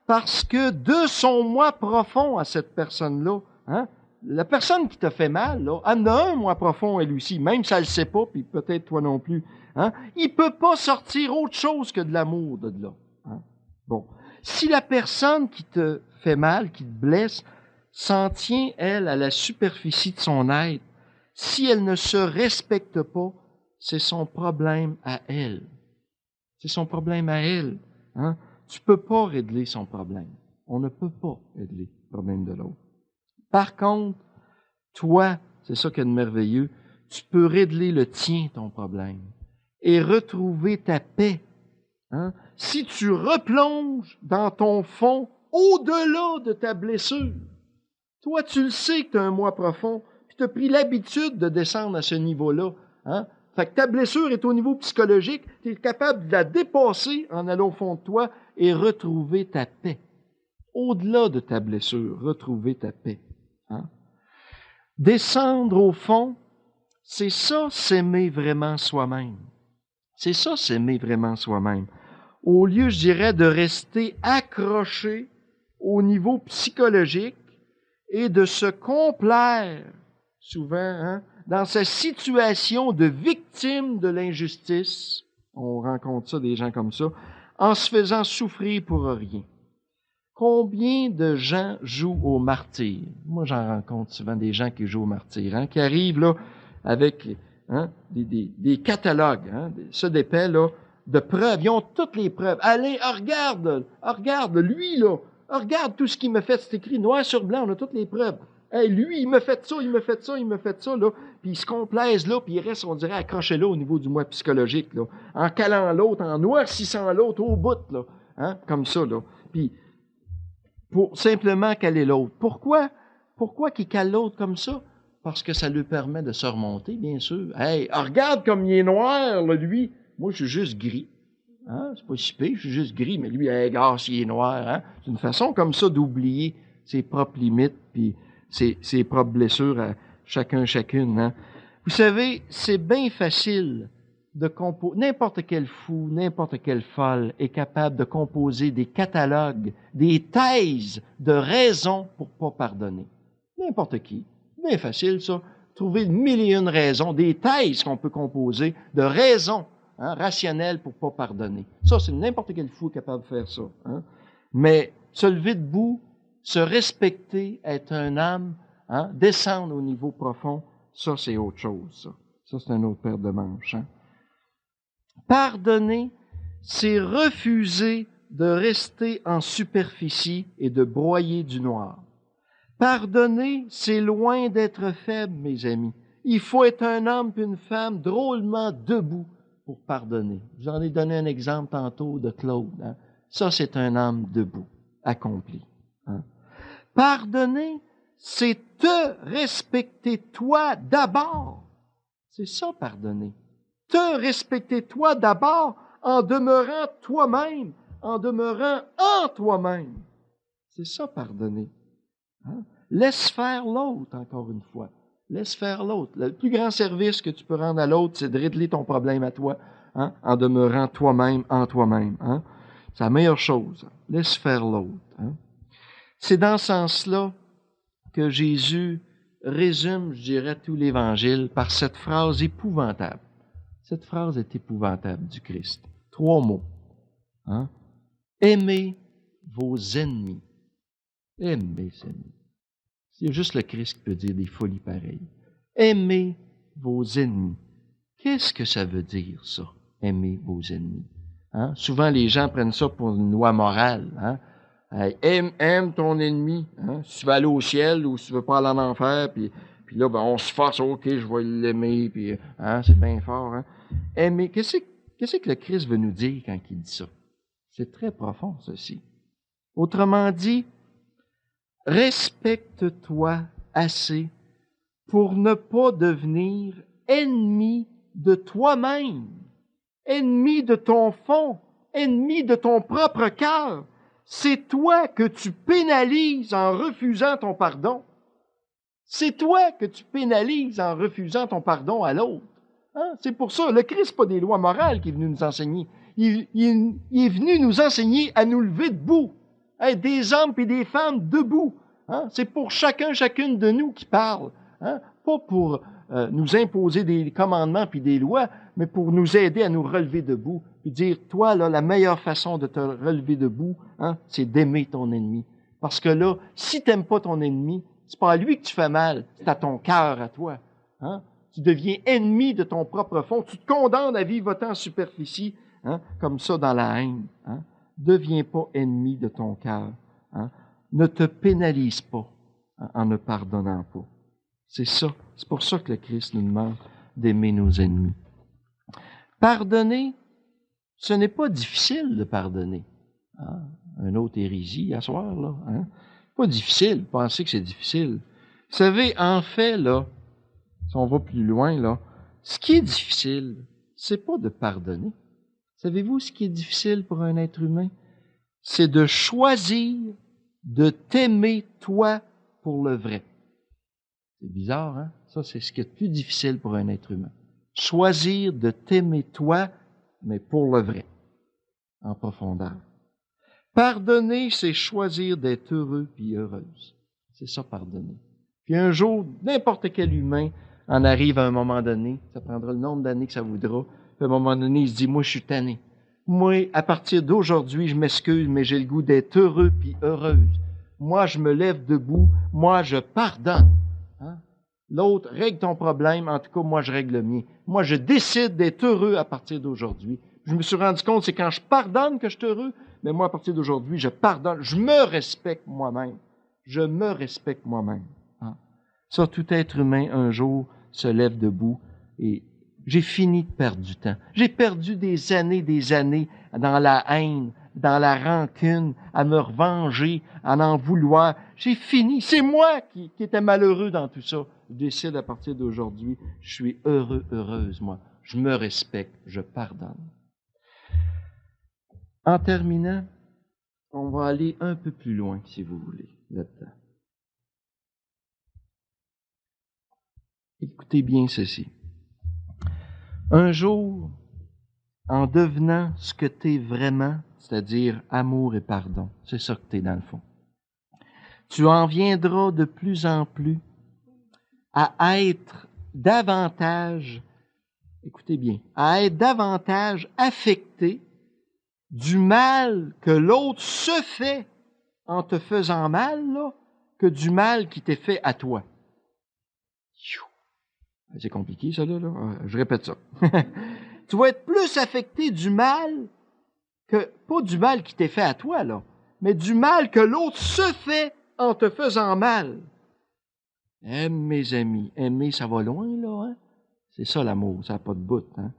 Parce que de son moi profond à cette personne-là, hein, la personne qui t'a fait mal, là, elle en a un moi profond, elle aussi, même si elle ne le sait pas, puis peut-être toi non plus. Hein, il ne peut pas sortir autre chose que de l'amour de là. Hein. Bon. Si la personne qui te fait mal, qui te blesse, s'en tient, elle, à la superficie de son être, si elle ne se respecte pas, c'est son problème à elle. C'est son problème à elle. Hein? Tu ne peux pas régler son problème. On ne peut pas régler le problème de l'autre. Par contre, toi, c'est ça qui est de merveilleux, tu peux régler le tien, ton problème, et retrouver ta paix. Hein? Si tu replonges dans ton fond, au-delà de ta blessure, toi, tu le sais que tu as un moi profond, puis tu as pris l'habitude de descendre à ce niveau-là. Hein? Fait que ta blessure est au niveau psychologique, tu es capable de la dépasser en allant au fond de toi et retrouver ta paix. Au-delà de ta blessure, retrouver ta paix. Hein? Descendre au fond, c'est ça, s'aimer vraiment soi-même. C'est ça, s'aimer vraiment soi-même. Au lieu, je dirais, de rester accroché au niveau psychologique et de se complaire, souvent, hein, dans sa situation de victime de l'injustice. On rencontre ça, des gens comme ça, en se faisant souffrir pour rien. Combien de gens jouent au martyr? Moi, j'en rencontre souvent des gens qui jouent au martyr, hein, qui arrivent là avec, hein, des catalogues, hein, ça d'épais, là, de preuves. Ils ont toutes les preuves. Allez, regarde, lui, là. Regarde tout ce qu'il me fait. C'est écrit noir sur blanc, on a toutes les preuves. Hey, lui, il me fait ça, là. Puis il se complaise là, puis il reste, on dirait, accroché là au niveau du moi psychologique, là. En calant l'autre, en noircissant l'autre au bout, là. Hein, comme ça, là. Puis, pour simplement caler l'autre. Pourquoi? Pourquoi qu'il cale l'autre comme ça? Parce que ça lui permet de se remonter, bien sûr. Hey, regarde comme il est noir, là, lui. Moi, je suis juste gris. Hein? C'est pas si pire, je suis juste gris, mais lui, hey, gars, s'il est noir. Hein? C'est une façon comme ça d'oublier ses propres limites puis ses propres blessures à chacune. Hein? Vous savez, c'est bien facile de composer. N'importe quel fou, n'importe quelle folle est capable de composer des catalogues, des thèses de raisons pour pas pardonner. N'importe qui. Bien facile, ça. Trouver 1001 raisons, des thèses qu'on peut composer de raisons, hein, rationnelles pour pas pardonner. Ça, c'est n'importe quel fou capable de faire ça. Hein. Mais se lever debout, se respecter, être un âme, hein, descendre au niveau profond, ça, c'est autre chose. Ça c'est une autre paire de manches. Hein. Pardonner, c'est refuser de rester en superficie et de broyer du noir. Pardonner, c'est loin d'être faible, mes amis. Il faut être un homme et une femme drôlement debout pour pardonner. Je vous en ai donné un exemple tantôt de Claude. Hein? Ça, c'est un homme debout, accompli. Hein? Pardonner, c'est te respecter toi d'abord. C'est ça, pardonner. Te respecter toi d'abord en demeurant toi-même, en demeurant en toi-même. C'est ça, pardonner. Hein? Laisse faire l'autre, encore une fois. Laisse faire l'autre. Le plus grand service que tu peux rendre à l'autre, c'est de régler ton problème à toi, hein, en demeurant toi-même, en toi-même. Hein? C'est la meilleure chose. Laisse faire l'autre. Hein? C'est dans ce sens-là que Jésus résume, je dirais, tout l'Évangile par cette phrase épouvantable. Cette phrase est épouvantable du Christ. 3 mots. Hein? Aimez vos ennemis. Aimez vos ennemis. C'est juste le Christ qui peut dire des folies pareilles. Aimez vos ennemis. Qu'est-ce que ça veut dire, ça? Aimez vos ennemis. Hein? Souvent, les gens prennent ça pour une loi morale. Hein? Aime ton ennemi. Hein? Si tu veux aller au ciel ou si tu veux pas aller en enfer, puis là, ben, on se force, OK, je vais l'aimer, puis hein, c'est bien fort. Hein? Aimer. Qu'est-ce que le Christ veut nous dire quand il dit ça? C'est très profond, ceci. Autrement dit, respecte-toi assez pour ne pas devenir ennemi de toi-même, ennemi de ton fond, ennemi de ton propre cœur. C'est toi que tu pénalises en refusant ton pardon. C'est toi que tu pénalises en refusant ton pardon à l'autre. Hein? C'est pour ça, le Christ, c'est pas des lois morales qu'il est venu nous enseigner. Il est venu nous enseigner à nous lever debout, à être des hommes et des femmes debout. Hein? C'est pour chacune de nous qui parle. Hein? Pas pour nous imposer des commandements puis des lois, mais pour nous aider à nous relever debout. Puis dire, toi, là, la meilleure façon de te relever debout, hein, c'est d'aimer ton ennemi. Parce que là, si tu n'aimes pas ton ennemi, c'est pas à lui que tu fais mal, c'est à ton cœur, à toi. Hein? Tu deviens ennemi de ton propre fond. Tu te condamnes à vivre autant en superficie, hein, comme ça dans la haine. Hein? Deviens pas ennemi de ton cœur. Hein? Ne te pénalise pas en ne pardonnant pas. C'est ça. C'est pour ça que le Christ nous demande d'aimer nos ennemis. Pardonner, ce n'est pas difficile de pardonner. Hein? Un autre hérésie à soir, là. Hein? Pas difficile. Pensez que c'est difficile. Vous savez, en fait, là, si on va plus loin, là, ce qui est difficile, c'est pas de pardonner. Savez-vous ce qui est difficile pour un être humain? C'est de choisir de t'aimer, toi, pour le vrai. C'est bizarre, hein? Ça, c'est ce qui est le plus difficile pour un être humain. Choisir de t'aimer, toi, mais pour le vrai, en profondeur. Pardonner, c'est choisir d'être heureux puis heureuse. C'est ça, pardonner. Puis un jour, n'importe quel humain en arrive à un moment donné, ça prendra le nombre d'années que ça voudra, puis à un moment donné, il se dit, moi, je suis tanné. Moi, à partir d'aujourd'hui, je m'excuse, mais j'ai le goût d'être heureux puis heureuse. Moi, je me lève debout, moi, je pardonne. Hein? L'autre, règle ton problème, en tout cas, moi, je règle le mien. Moi, je décide d'être heureux à partir d'aujourd'hui. Je me suis rendu compte, c'est quand je pardonne que je suis heureux, mais moi, à partir d'aujourd'hui, je pardonne. Je me respecte moi-même. Je me respecte moi-même. Hein? Ça, tout être humain, un jour, se lève debout et j'ai fini de perdre du temps. J'ai perdu des années dans la haine, dans la rancune, à me revenger, à en vouloir. J'ai fini. C'est moi qui étais malheureux dans tout ça. Je décide à partir d'aujourd'hui, je suis heureux, heureuse, moi. Je me respecte, je pardonne. En terminant, on va aller un peu plus loin, si vous voulez, là-dedans. Écoutez bien ceci. Un jour, en devenant ce que tu es vraiment, c'est-à-dire amour et pardon, c'est ça que tu es dans le fond, tu en viendras de plus en plus à être davantage, écoutez bien, à être davantage affecté du mal que l'autre se fait en te faisant mal, là, que du mal qui t'est fait à toi. C'est compliqué, ça, là. Je répète ça. Tu vas être plus affecté du mal que, pas du mal qui t'est fait à toi, là, mais du mal que l'autre se fait en te faisant mal. Aime, mes amis. Aimer, ça va loin, là, hein? C'est ça, l'amour. Ça n'a pas de bout, hein?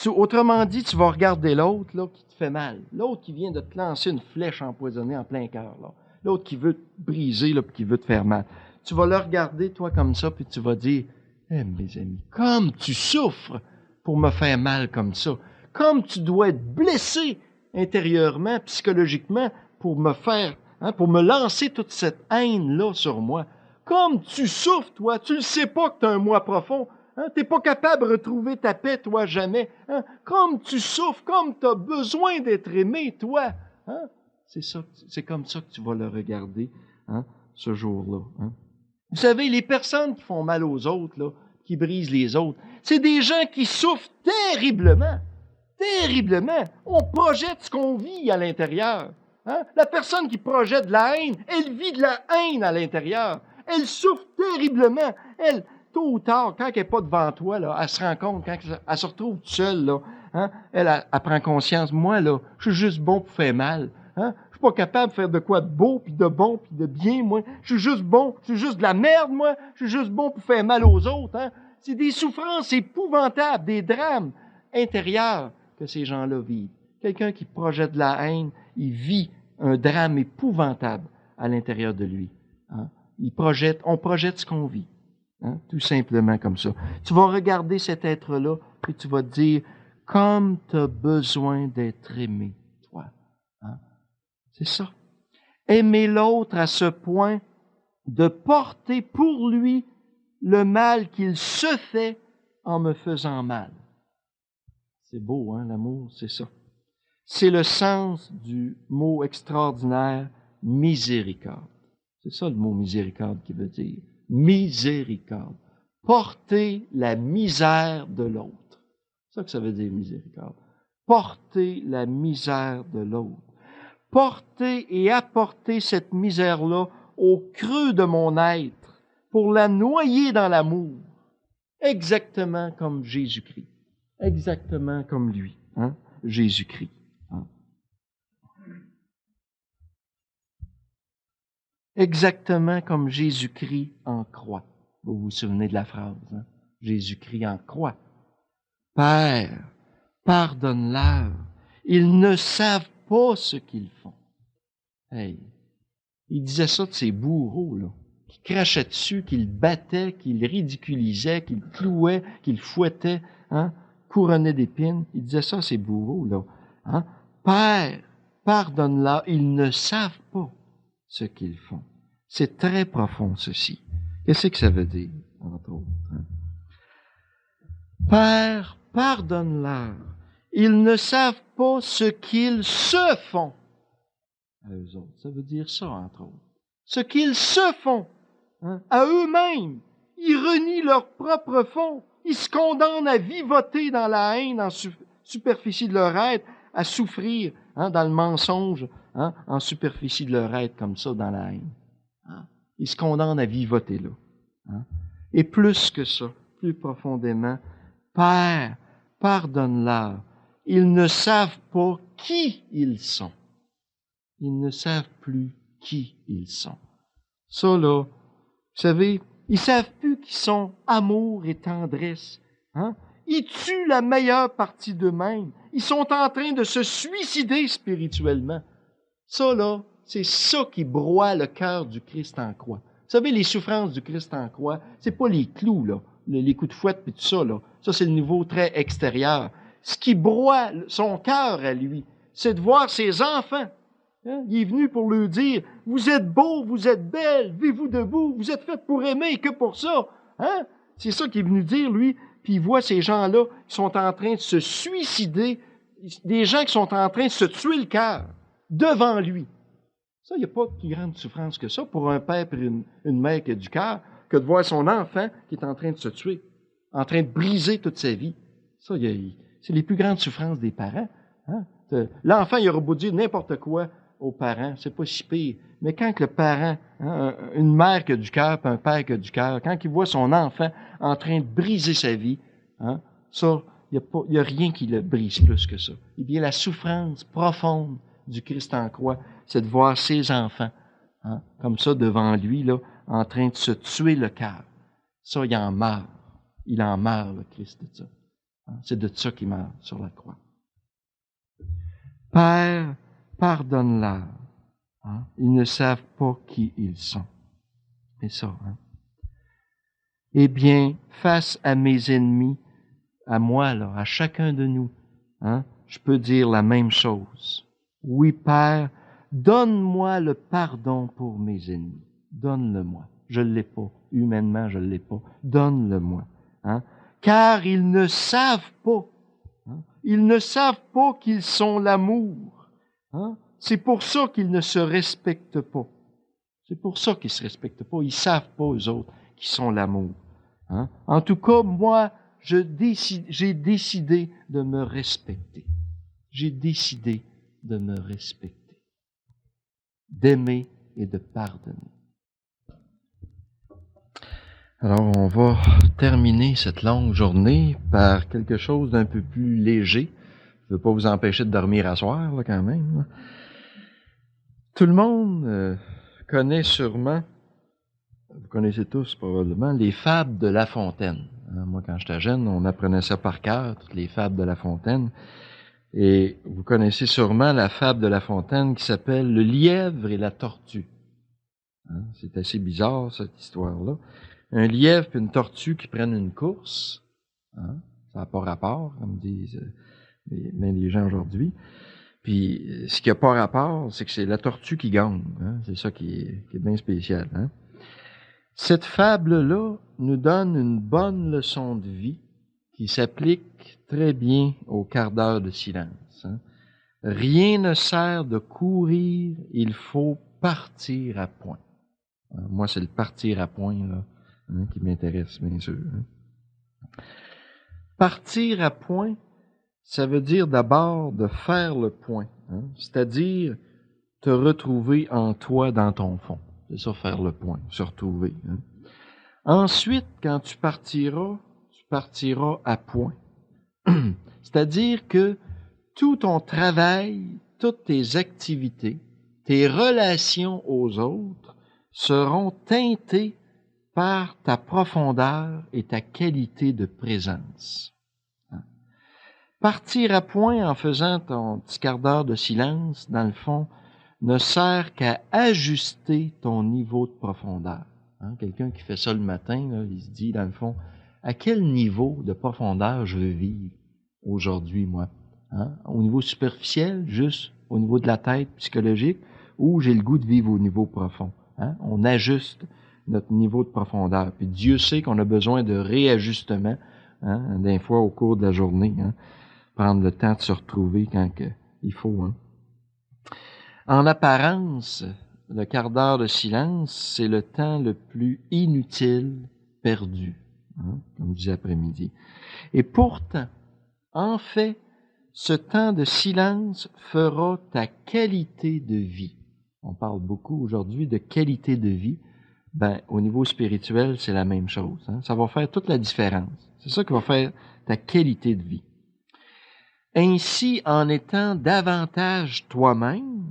Autrement dit, tu vas regarder l'autre, là, qui te fait mal. L'autre qui vient de te lancer une flèche empoisonnée en plein cœur, là. L'autre qui veut te briser, là, puis qui veut te faire mal. Tu vas le regarder, toi, comme ça, puis tu vas dire, mes amis, comme tu souffres pour me faire mal comme ça. Comme tu dois être blessé intérieurement, psychologiquement, pour me faire, hein, pour me lancer toute cette haine-là sur moi. Comme tu souffres, toi, tu ne sais pas que tu as un moi profond. Hein? Tu n'es pas capable de retrouver ta paix, toi, jamais. Hein? Comme tu souffres, comme tu as besoin d'être aimé, toi. Hein? C'est ça, c'est comme ça que tu vas le regarder, hein, ce jour-là. Hein. Vous savez, les personnes qui font mal aux autres, là, qui brisent les autres, c'est des gens qui souffrent terriblement. Terriblement. On projette ce qu'on vit à l'intérieur. Hein? La personne qui projette de la haine, elle vit de la haine à l'intérieur. Elle souffre terriblement. Elle, tôt ou tard, quand elle n'est pas devant toi, là, elle se rend compte, quand elle se retrouve toute seule, là, hein, elle prend conscience. Moi, là, je suis juste bon pour faire mal. Hein? Je suis pas capable de faire de quoi de beau, puis de bon, puis de bien, moi. Je suis juste bon. Je suis juste de la merde, moi. Je suis juste bon pour faire mal aux autres. Hein? C'est des souffrances épouvantables, des drames intérieurs que ces gens-là vivent. Quelqu'un qui projette de la haine, il vit un drame épouvantable à l'intérieur de lui. Hein? On projette ce qu'on vit. Hein? Tout simplement comme ça. Tu vas regarder cet être-là, puis tu vas te dire, comme tu as besoin d'être aimé, toi. Hein? C'est ça. Aimer l'autre à ce point de porter pour lui le mal qu'il se fait en me faisant mal. C'est beau, hein, l'amour, c'est ça. C'est le sens du mot extraordinaire miséricorde. C'est ça le mot miséricorde qui veut dire. Miséricorde. Porter la misère de l'autre. C'est ça que ça veut dire miséricorde. Porter la misère de l'autre. Porter et apporter cette misère-là au creux de mon être pour la noyer dans l'amour. Exactement comme Jésus-Christ. Exactement comme lui, hein? Jésus-Christ. Hein? Exactement comme Jésus-Christ en croix. Vous vous souvenez de la phrase, hein? Jésus-Christ en croix. Père, pardonne-leur. Ils ne savent pas ce qu'ils font. Hey, il disait ça de ses bourreaux, là, qui crachaient dessus, qui le battaient, qui le ridiculisaient, qui le clouaient, qui le fouettaient, hein? Couronné d'épines. Il disait ça à ses bourreaux, là. Hein? Père, pardonne-leur, ils ne savent pas ce qu'ils font. C'est très profond, ceci. Qu'est-ce que ça veut dire, entre autres? Hein? Père, pardonne-leur, ils ne savent pas ce qu'ils se font à eux autres. Ça veut dire ça, entre autres. Ce qu'ils se font, hein, à eux-mêmes. Ils renient leur propre fond. Ils se condamnent à vivoter dans la haine en superficie de leur être, à souffrir, hein, dans le mensonge, hein, en superficie de leur être, comme ça, dans la haine. Hein. Ils se condamnent à vivoter là. Hein. Et plus que ça, plus profondément, Père, pardonne-leur. Ils ne savent pas qui ils sont. Ils ne savent plus qui ils sont. Ça, là, vous savez, ils savent plus qu'ils sont amour et tendresse. Hein? Ils tuent la meilleure partie d'eux-mêmes. Ils sont en train de se suicider spirituellement. Ça, là, c'est ça qui broie le cœur du Christ en croix. Vous savez, les souffrances du Christ en croix, c'est pas les clous, là, les coups de fouette et tout ça, là. Ça, c'est le niveau très extérieur. Ce qui broie son cœur à lui, c'est de voir ses enfants. Hein? Il est venu pour leur dire, vous êtes beaux, vous êtes belles, levez-vous debout, vous êtes faits pour aimer et que pour ça. Hein? C'est ça qu'il est venu dire, lui. Puis il voit ces gens-là qui sont en train de se suicider, des gens qui sont en train de se tuer le cœur devant lui. Ça, il n'y a pas de plus grande souffrance que ça pour un père et une mère qui a du cœur que de voir son enfant qui est en train de se tuer, en train de briser toute sa vie. Ça, c'est les plus grandes souffrances des parents. Hein? L'enfant, il aura beau dire n'importe quoi aux parents, c'est pas si pire. Mais quand le parent, hein, une mère qui a du cœur, puis un père qui a du cœur, quand il voit son enfant en train de briser sa vie, hein, ça, il n'y a rien qui le brise plus que ça. Eh bien, la souffrance profonde du Christ en croix, c'est de voir ses enfants, hein, comme ça, devant lui, là, en train de se tuer le cœur. Ça, il en meurt. Il en meurt, le Christ, de ça. Hein, c'est de ça qu'il meurt sur la croix. Père, pardonne-leur. Hein? Ils ne savent pas qui ils sont. C'est ça. Hein? Eh bien, face à mes ennemis, à moi, là, à chacun de nous, hein, je peux dire la même chose. Oui, Père, donne-moi le pardon pour mes ennemis. Donne-le-moi. Je ne l'ai pas. Humainement, je ne l'ai pas. Donne-le-moi. Hein? Car ils ne savent pas. Hein? Ils ne savent pas qu'ils sont l'amour. Hein? C'est pour ça qu'ils ne se respectent pas. C'est pour ça qu'ils ne se respectent pas. Ils ne savent pas, eux autres, qui sont l'amour. Hein? En tout cas, moi, j'ai décidé de me respecter. J'ai décidé de me respecter, d'aimer et de pardonner. Alors, on va terminer cette longue journée par quelque chose d'un peu plus léger. Je ne veux pas vous empêcher de dormir à soir, là, quand même. Là. Tout le monde connaît sûrement, vous connaissez tous probablement, les fables de La Fontaine. Moi, quand j'étais jeune, on apprenait ça par cœur, toutes les fables de La Fontaine. Et vous connaissez sûrement la fable de La Fontaine qui s'appelle « Le lièvre et la tortue ». C'est assez bizarre, cette histoire-là. Un lièvre et une tortue qui prennent une course. Ça n'a pas rapport, comme disent les gens aujourd'hui. Puis, ce qui n'a pas rapport, c'est que c'est la tortue qui gagne. C'est ça qui est bien spécial. Cette fable-là nous donne une bonne leçon de vie qui s'applique très bien au quart d'heure de silence. Rien ne sert de courir, il faut partir à point. Moi, c'est le partir à point là, qui m'intéresse, bien sûr. Partir à point, ça veut dire d'abord de faire le point, c'est-à-dire te retrouver en toi, dans ton fond. C'est ça, faire le point, se retrouver. Ensuite, quand tu partiras à point. C'est-à-dire que tout ton travail, toutes tes activités, tes relations aux autres seront teintées par ta profondeur et ta qualité de présence. Partir à point en faisant ton petit quart d'heure de silence, dans le fond, ne sert qu'à ajuster ton niveau de profondeur. Quelqu'un qui fait ça le matin, là, il se dit, dans le fond, à quel niveau de profondeur je veux vivre aujourd'hui, moi? Au niveau superficiel, juste au niveau de la tête psychologique, ou j'ai le goût de vivre au niveau profond? On ajuste notre niveau de profondeur. Puis Dieu sait qu'on a besoin de réajustement, des fois au cours de la journée, prendre le temps de se retrouver quand il faut. En apparence, le quart d'heure de silence, c'est le temps le plus inutile perdu, comme je disais après-midi. Et pourtant, en fait, ce temps de silence fera ta qualité de vie. On parle beaucoup aujourd'hui de qualité de vie. Au niveau spirituel, c'est la même chose. Ça va faire toute la différence. C'est ça qui va faire ta qualité de vie. Ainsi, en étant davantage toi-même,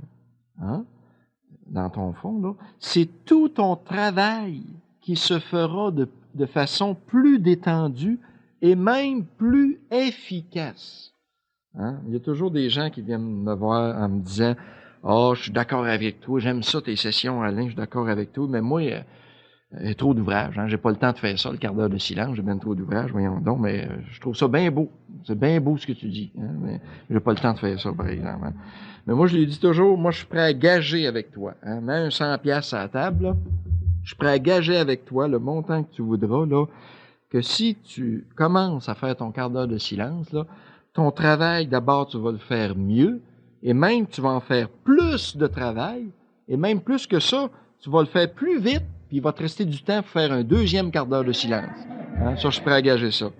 dans ton fond, là, c'est tout ton travail qui se fera de façon plus détendue et même plus efficace. Il y a toujours des gens qui viennent me voir en me disant « Ah, je suis d'accord avec toi, j'aime ça tes sessions, Alain, je suis d'accord avec toi, mais moi, j'ai trop d'ouvrages, j'ai pas le temps de faire ça, le quart d'heure de silence, j'ai bien trop d'ouvrages, voyons donc, mais je trouve ça bien beau. C'est bien beau ce que tu dis, mais j'ai pas le temps de faire ça, par exemple. Mais moi, je lui dis toujours, moi, je suis prêt à gager avec toi. Mets un 100$ à la table, là. Je suis prêt à gager avec toi le montant que tu voudras, là, que si tu commences à faire ton quart d'heure de silence, là, ton travail, d'abord, tu vas le faire mieux, et même tu vas en faire plus de travail, et même plus que ça, tu vas le faire plus vite, puis il va te rester du temps pour faire un deuxième quart d'heure de silence. Ça, je suis prêt à gager ça.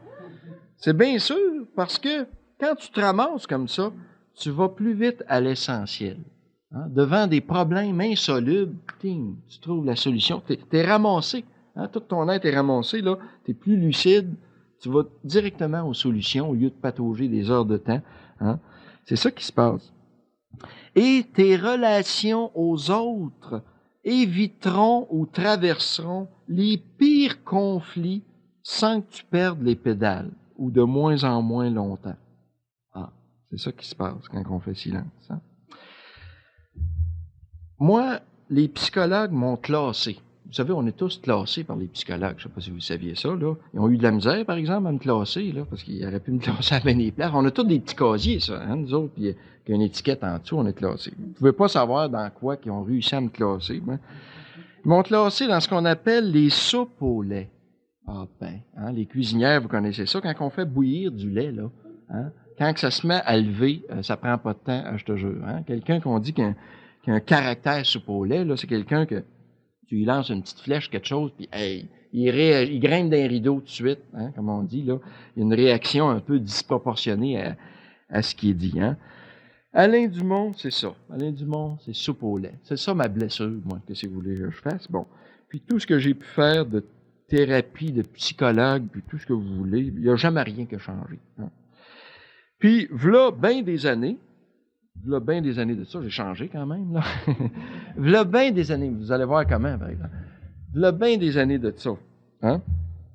C'est bien sûr, parce que quand tu te ramasses comme ça, tu vas plus vite à l'essentiel. Devant des problèmes insolubles, ting, tu trouves la solution. T'es ramassé. Tout ton être est ramassé, là. T'es plus lucide. Tu vas directement aux solutions au lieu de patauger des heures de temps. C'est ça qui se passe. Et tes relations aux autres éviteront ou traverseront les pires conflits sans que tu perdes les pédales, ou de moins en moins longtemps. C'est ça qui se passe quand on fait silence. Moi, les psychologues m'ont classé. Vous savez, on est tous classés par les psychologues. Je ne sais pas si vous saviez ça, là. Ils ont eu de la misère, par exemple, à me classer, là, parce qu'ils auraient pu me classer à bien des places. On a tous des petits casiers, ça, nous autres, puis il y a une étiquette en dessous, on est classés. Vous ne pouvez pas savoir dans quoi qu'ils ont réussi à me classer. Ils m'ont classé dans ce qu'on appelle les soupes au lait. Les cuisinières, vous connaissez ça, quand on fait bouillir du lait, là, quand que ça se met à lever, ça prend pas de temps, je te jure. Hein? Quelqu'un qu'on dit qu'il a un caractère soupe au lait, là, c'est quelqu'un que tu lui lances une petite flèche, quelque chose, puis hey, il grimpe d'un rideau tout de suite, hein, comme on dit, là. Il y a une réaction un peu disproportionnée à ce qui est dit. Hein? Alain Dumont, c'est ça. Alain Dumont, c'est soupe au lait. C'est ça ma blessure, moi, qu'est-ce que vous voulez que je fasse? Bon. Puis tout ce que j'ai pu faire de thérapie, de psychologue, puis tout ce que vous voulez, il n'y a jamais rien qui a changé. Hein? Puis, v'là bien des années de ça, j'ai changé quand même, là. V'là bien des années, vous allez voir comment, par exemple. V'là bien des années de ça. Hein?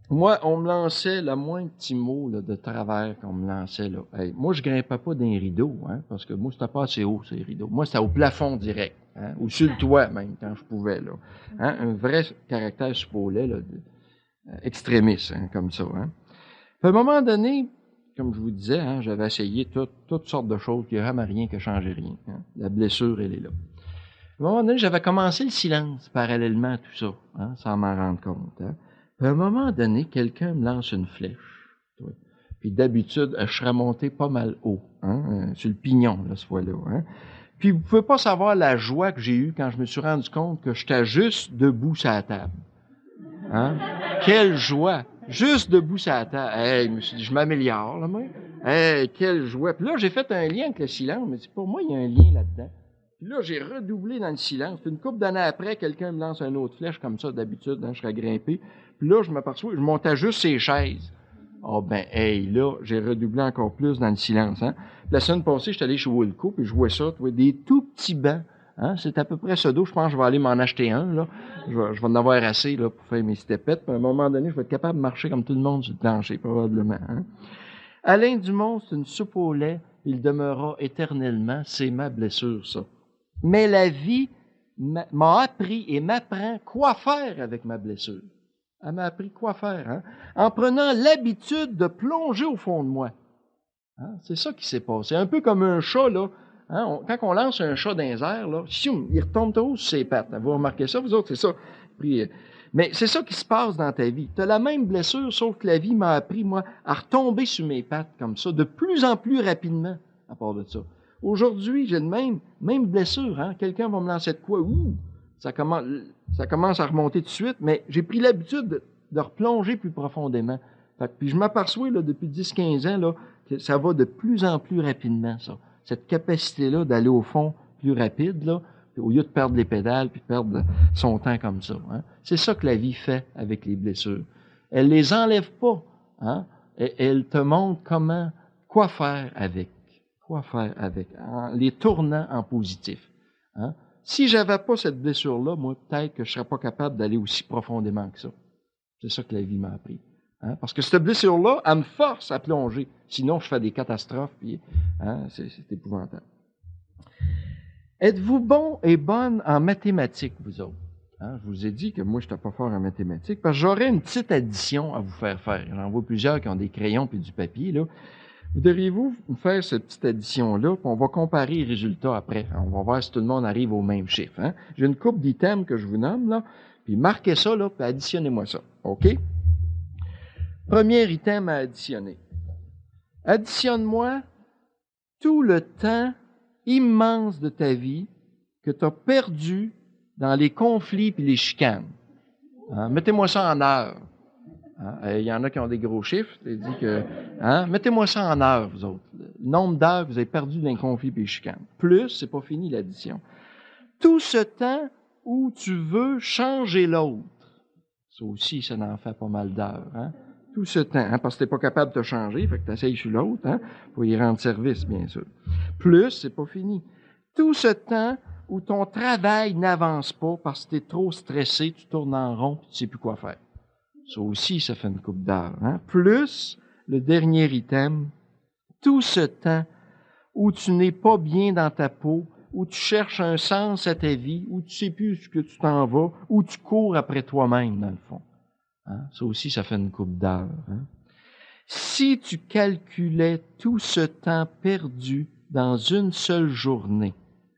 Moi, on me lançait le moins petit mot là, de travers qu'on me lançait. Là. Hey, moi, je grimpais pas d'un rideau, hein, parce que moi, c'était pas assez haut, ces rideaux. Moi, c'était au plafond direct, hein, ou sur le toit même, quand je pouvais. Là. Hein, un vrai caractère supposé, là, extrémiste, hein, comme ça. Hein. Puis à un moment donné, comme je vous disais, hein, j'avais essayé toutes sortes de choses, il n'y a vraiment rien qui a changé rien. Hein. La blessure, elle est là. À un moment donné, j'avais commencé le silence parallèlement à tout ça, hein, sans m'en rendre compte. Hein. Puis à un moment donné, quelqu'un me lance une flèche. Puis d'habitude, je serais monté pas mal haut, hein, sur le pignon, là, ce fois-là. Hein. Puis vous pouvez pas savoir la joie que j'ai eue quand je me suis rendu compte que j'étais juste debout sur la table. Hein? Quelle joie! Juste debout sur la table. Hey, je me suis dit, je m'améliore, là, moi. Hey, quelle joie! Puis là, j'ai fait un lien avec le silence, mais pour moi, il y a un lien là-dedans. Puis là, j'ai redoublé dans le silence. Puis une couple d'années après, quelqu'un me lance une autre flèche comme ça, d'habitude, hein, je serais grimpé. Puis là, je m'aperçois, je montais juste ces chaises. Ah ben, hey, là, j'ai redoublé encore plus dans le silence. Hein. La semaine passée, j'étais allé chez Woolco, puis je vois ça, des tout petits bancs. Hein, c'est à peu près ce dos. Je pense que je vais aller m'en acheter un. Là. Je vais en avoir assez là, pour faire mes stepettes. Puis à un moment donné, je vais être capable de marcher comme tout le monde sur le plancher, probablement. Hein. Alain Dumont, c'est une soupe au lait. Il demeurera éternellement. C'est ma blessure, ça. Mais la vie m'a appris et m'apprend quoi faire avec ma blessure. Elle m'a appris quoi faire, hein? En prenant l'habitude de plonger au fond de moi. Hein? C'est ça qui s'est passé. Un peu comme un chat, là. Hein? Quand on lance un chat dans les airs, là, il retombe trop sur ses pattes. Vous remarquez ça, vous autres, c'est ça. Puis, mais c'est ça qui se passe dans ta vie. Tu as la même blessure, sauf que la vie m'a appris, moi, à retomber sur mes pattes comme ça, de plus en plus rapidement, à part de ça. Aujourd'hui, j'ai le même blessure. Hein? Quelqu'un va me lancer de quoi? Ouh! Ça commence à remonter tout de suite, mais j'ai pris l'habitude de replonger plus profondément. Puis je m'aperçois là, depuis 10-15 ans là, que ça va de plus en plus rapidement, ça. Cette capacité-là d'aller au fond plus rapide, là, au lieu de perdre les pédales puis de perdre son temps comme ça. Hein. C'est ça que la vie fait avec les blessures. Elle les enlève pas. Hein. Elle te montre quoi faire avec. Quoi faire avec, en les tournant en positif. Hein? Si j'avais pas cette blessure-là, moi, peut-être que je serais pas capable d'aller aussi profondément que ça. C'est ça que la vie m'a appris. Hein? Parce que cette blessure-là, elle me force à plonger. Sinon, je fais des catastrophes, puis hein, c'est épouvantable. Êtes-vous bon et bonne en mathématiques, vous autres? Hein? Je vous ai dit que moi, je n'étais pas fort en mathématiques, parce que j'aurais une petite addition à vous faire faire. J'en vois plusieurs qui ont des crayons et du papier, là. Voudriez-vous faire cette petite addition-là, puis on va comparer les résultats après. On va voir si tout le monde arrive au même chiffre. Hein? J'ai une couple d'items que je vous nomme, là, puis marquez ça, là, puis additionnez-moi ça. OK? Premier item à additionner. Additionne-moi tout le temps immense de ta vie que tu as perdu dans les conflits et les chicanes. Hein? Mettez-moi ça en heures. Il y en a qui ont des gros chiffres. Ils disent que, hein, mettez-moi ça en heures, vous autres. Le nombre d'heures que vous avez perdu dans les conflits et les chicanes. Plus, c'est pas fini l'addition. Tout ce temps où tu veux changer l'autre. Ça aussi, ça en fait pas mal d'heures. Hein? Tout ce temps, hein, parce que tu n'es pas capable de te changer, fait que tu essayes sur l'autre, hein, pour y rendre service, bien sûr. Plus, c'est pas fini. Tout ce temps où ton travail n'avance pas parce que tu es trop stressé, tu tournes en rond et tu ne sais plus quoi faire. Ça aussi, ça fait une coupe d'heures. Hein? Plus, le dernier item, tout ce temps où tu n'es pas bien dans ta peau, où tu cherches un sens à ta vie, où tu ne sais plus où que tu t'en vas, où tu cours après toi-même, dans le fond. Hein? Ça aussi, ça fait une coupe d'heures. Hein? Si tu calculais tout ce temps perdu dans une seule journée,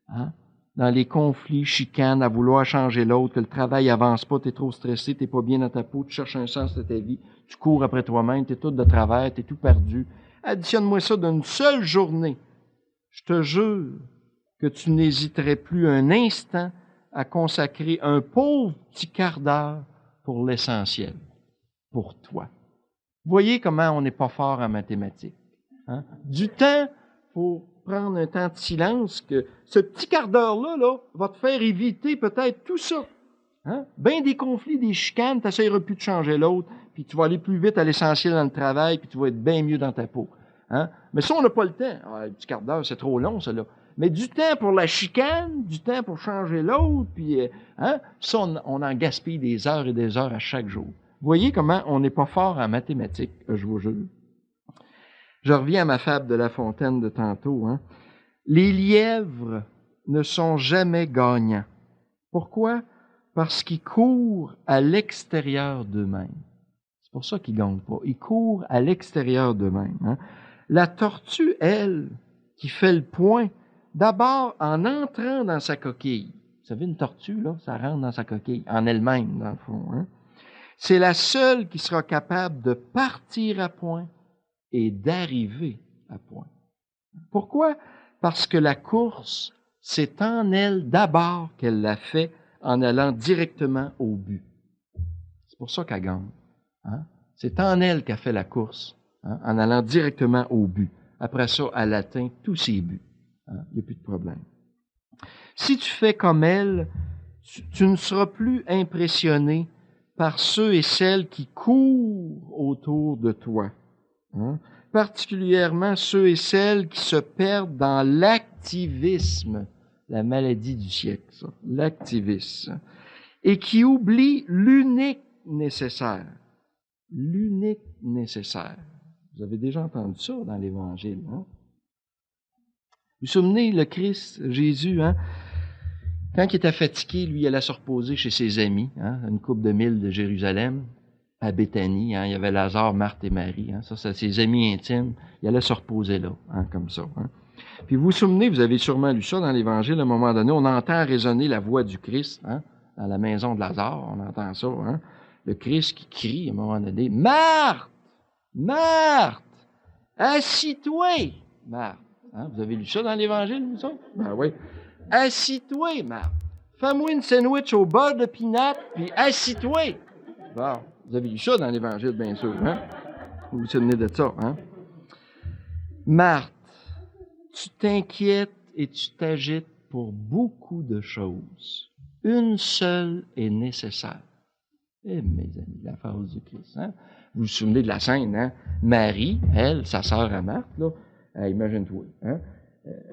hein? Dans les conflits, chicanes, à vouloir changer l'autre, que le travail avance pas, tu es trop stressé, tu n'es pas bien dans ta peau, tu cherches un sens de ta vie, tu cours après toi-même, tu es tout de travers, tu es tout perdu. additionne-moi ça d'une seule journée. Je te jure que tu n'hésiterais plus un instant à consacrer un pauvre petit quart d'heure pour l'essentiel, pour toi. Voyez comment on n'est pas fort en mathématiques. Hein? Du temps pour prendre un temps de silence, que ce petit quart d'heure-là là, va te faire éviter peut-être tout ça. Hein? Ben des conflits, des chicanes, tu n'essaieras plus de changer l'autre, puis tu vas aller plus vite à l'essentiel dans le travail, puis tu vas être bien mieux dans ta peau. Hein? Mais ça, on n'a pas le temps. Ah, un petit quart d'heure, c'est trop long, ça, là. Mais du temps pour la chicane, du temps pour changer l'autre, puis hein? Ça, on en gaspille des heures et des heures à chaque jour. Vous voyez comment on n'est pas fort en mathématiques, je vous jure. Je reviens à ma fable de La Fontaine de tantôt. Hein? Les lièvres ne sont jamais gagnants. Pourquoi? Parce qu'ils courent à l'extérieur d'eux-mêmes. C'est pour ça qu'ils ne gagnent pas. Ils courent à l'extérieur d'eux-mêmes. Hein? La tortue, elle, qui fait le point, d'abord en entrant dans sa coquille. Vous savez, une tortue, là, ça rentre dans sa coquille, en elle-même, dans le fond. Hein? C'est la seule qui sera capable de partir à point et d'arriver à point. Pourquoi? Parce que la course, c'est en elle d'abord qu'elle l'a fait en allant directement au but. C'est pour ça qu'elle gagne. Hein? C'est en elle qu'a fait la course, hein, en allant directement au but. Après ça, elle atteint tous ses buts. Hein? Il n'y a plus de problème. Si tu fais comme elle, tu ne seras plus impressionné par ceux et celles qui courent autour de toi. Hein? Particulièrement ceux et celles qui se perdent dans l'activisme, la maladie du siècle, ça, l'activisme, et qui oublient l'unique nécessaire. L'unique nécessaire. Vous avez déjà entendu ça dans l'Évangile. Hein? Vous vous souvenez, le Christ, Jésus, hein? Quand il était fatigué, lui, il allait se reposer chez ses amis, hein, une couple de milles de Jérusalem, à Béthanie. Hein, il y avait Lazare, Marthe et Marie. Hein, ça, c'est ses amis intimes. Il allait se reposer là, hein, comme ça. Hein. Puis vous vous souvenez, vous avez sûrement lu ça dans l'Évangile, à un moment donné, on entend résonner la voix du Christ, hein, dans la maison de Lazare, on entend ça. Hein, le Christ qui crie, à un moment donné, « Marthe! Marthe! Assis-toi! » Marthe. Hein, vous avez lu ça dans l'Évangile, vous autres? Ben oui. Assis-toi, Marthe. Fais-moi une sandwich au beurre de pinot, puis assis-toi. Bon, vous avez lu ça dans l'Évangile, bien sûr. Hein? Vous vous souvenez de ça. Hein? Marthe, tu t'inquiètes et tu t'agites pour beaucoup de choses. Une seule est nécessaire. Eh, mes amis, la phrase du Christ. Hein? Vous vous souvenez de la scène, hein? Marie, elle, sa sœur à Marthe, là, imagine-toi. Hein?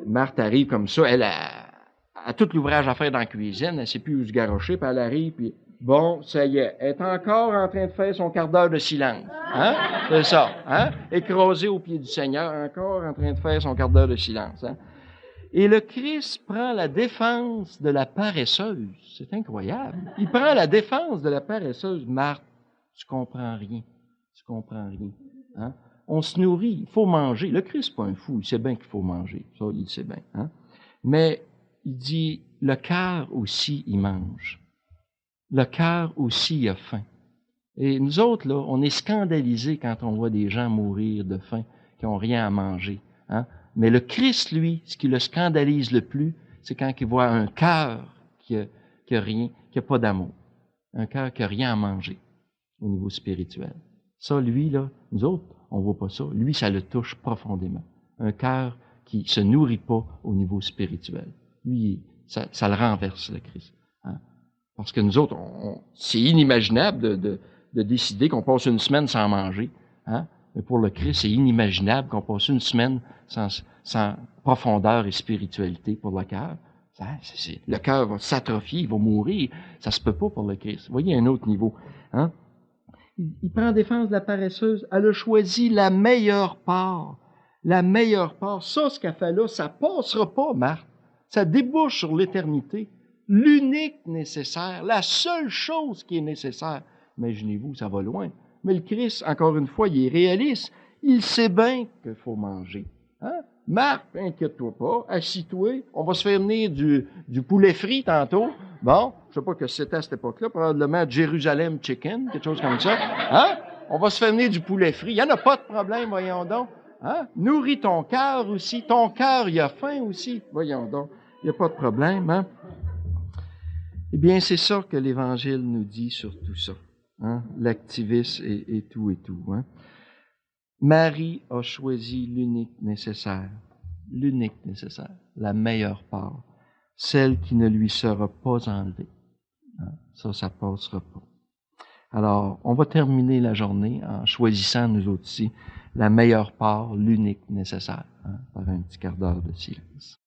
Marthe arrive comme ça, elle a tout l'ouvrage à faire dans la cuisine, elle ne sait plus où se garrocher, puis elle arrive, puis bon, ça y est, elle est encore en train de faire son quart d'heure de silence. Hein? C'est ça, hein? Écrasée au pied du Seigneur, encore en train de faire son quart d'heure de silence. Hein? Et le Christ prend la défense de la paresseuse. C'est incroyable. Il prend la défense de la paresseuse. Marthe, tu comprends rien. Tu comprends rien. Hein? On se nourrit, il faut manger. Le Christ n'est pas un fou, il sait bien qu'il faut manger. Ça, il sait bien. Hein? Mais il dit, le cœur aussi, il mange. Le cœur aussi, il a faim. Et nous autres, là, on est scandalisés quand on voit des gens mourir de faim, qui n'ont rien à manger. Hein? Mais le Christ, lui, ce qui le scandalise le plus, c'est quand il voit un cœur qui a rien, qui n'a pas d'amour. Un cœur qui n'a rien à manger au niveau spirituel. Ça, lui, là, nous autres, on ne voit pas ça. Lui, ça le touche profondément. Un cœur qui ne se nourrit pas au niveau spirituel. Lui, ça le renverse, le Christ. Hein? Parce que nous autres, c'est inimaginable de décider qu'on passe une semaine sans manger. Hein? Mais pour le Christ, c'est inimaginable qu'on passe une semaine sans profondeur et spiritualité pour le cœur. Le cœur va s'atrophier, il va mourir. Ça se peut pas pour le Christ. Vous voyez un autre niveau. Hein? Il prend défense de la paresseuse. Elle a choisi la meilleure part. La meilleure part. Ça, ce qu'elle fait là, ça passera pas, Marthe. Ça débouche sur l'éternité. L'unique nécessaire, la seule chose qui est nécessaire. Imaginez-vous, ça va loin. Mais le Christ, encore une fois, il est réaliste. Il sait bien qu'il faut manger. Hein? Marthe, inquiète-toi pas, assis-toi. On va se faire venir du poulet frit tantôt. Bon, je sais pas que c'était à cette époque-là, probablement Jérusalem Chicken, quelque chose comme ça. Hein? On va se faire venir du poulet frit. Il n'y en a pas de problème, voyons donc. Hein? Nourris ton cœur aussi. Ton cœur, il a faim aussi. Voyons donc, il n'y a pas de problème. Hein? Eh bien, c'est ça que l'Évangile nous dit sur tout ça. Hein? L'activisme et tout et tout. Hein? Marie a choisi l'unique nécessaire, la meilleure part, celle qui ne lui sera pas enlevée. Hein? Ça passera pas. Alors, on va terminer la journée en choisissant, nous aussi, la meilleure part, l'unique nécessaire, hein, par un petit quart d'heure de silence.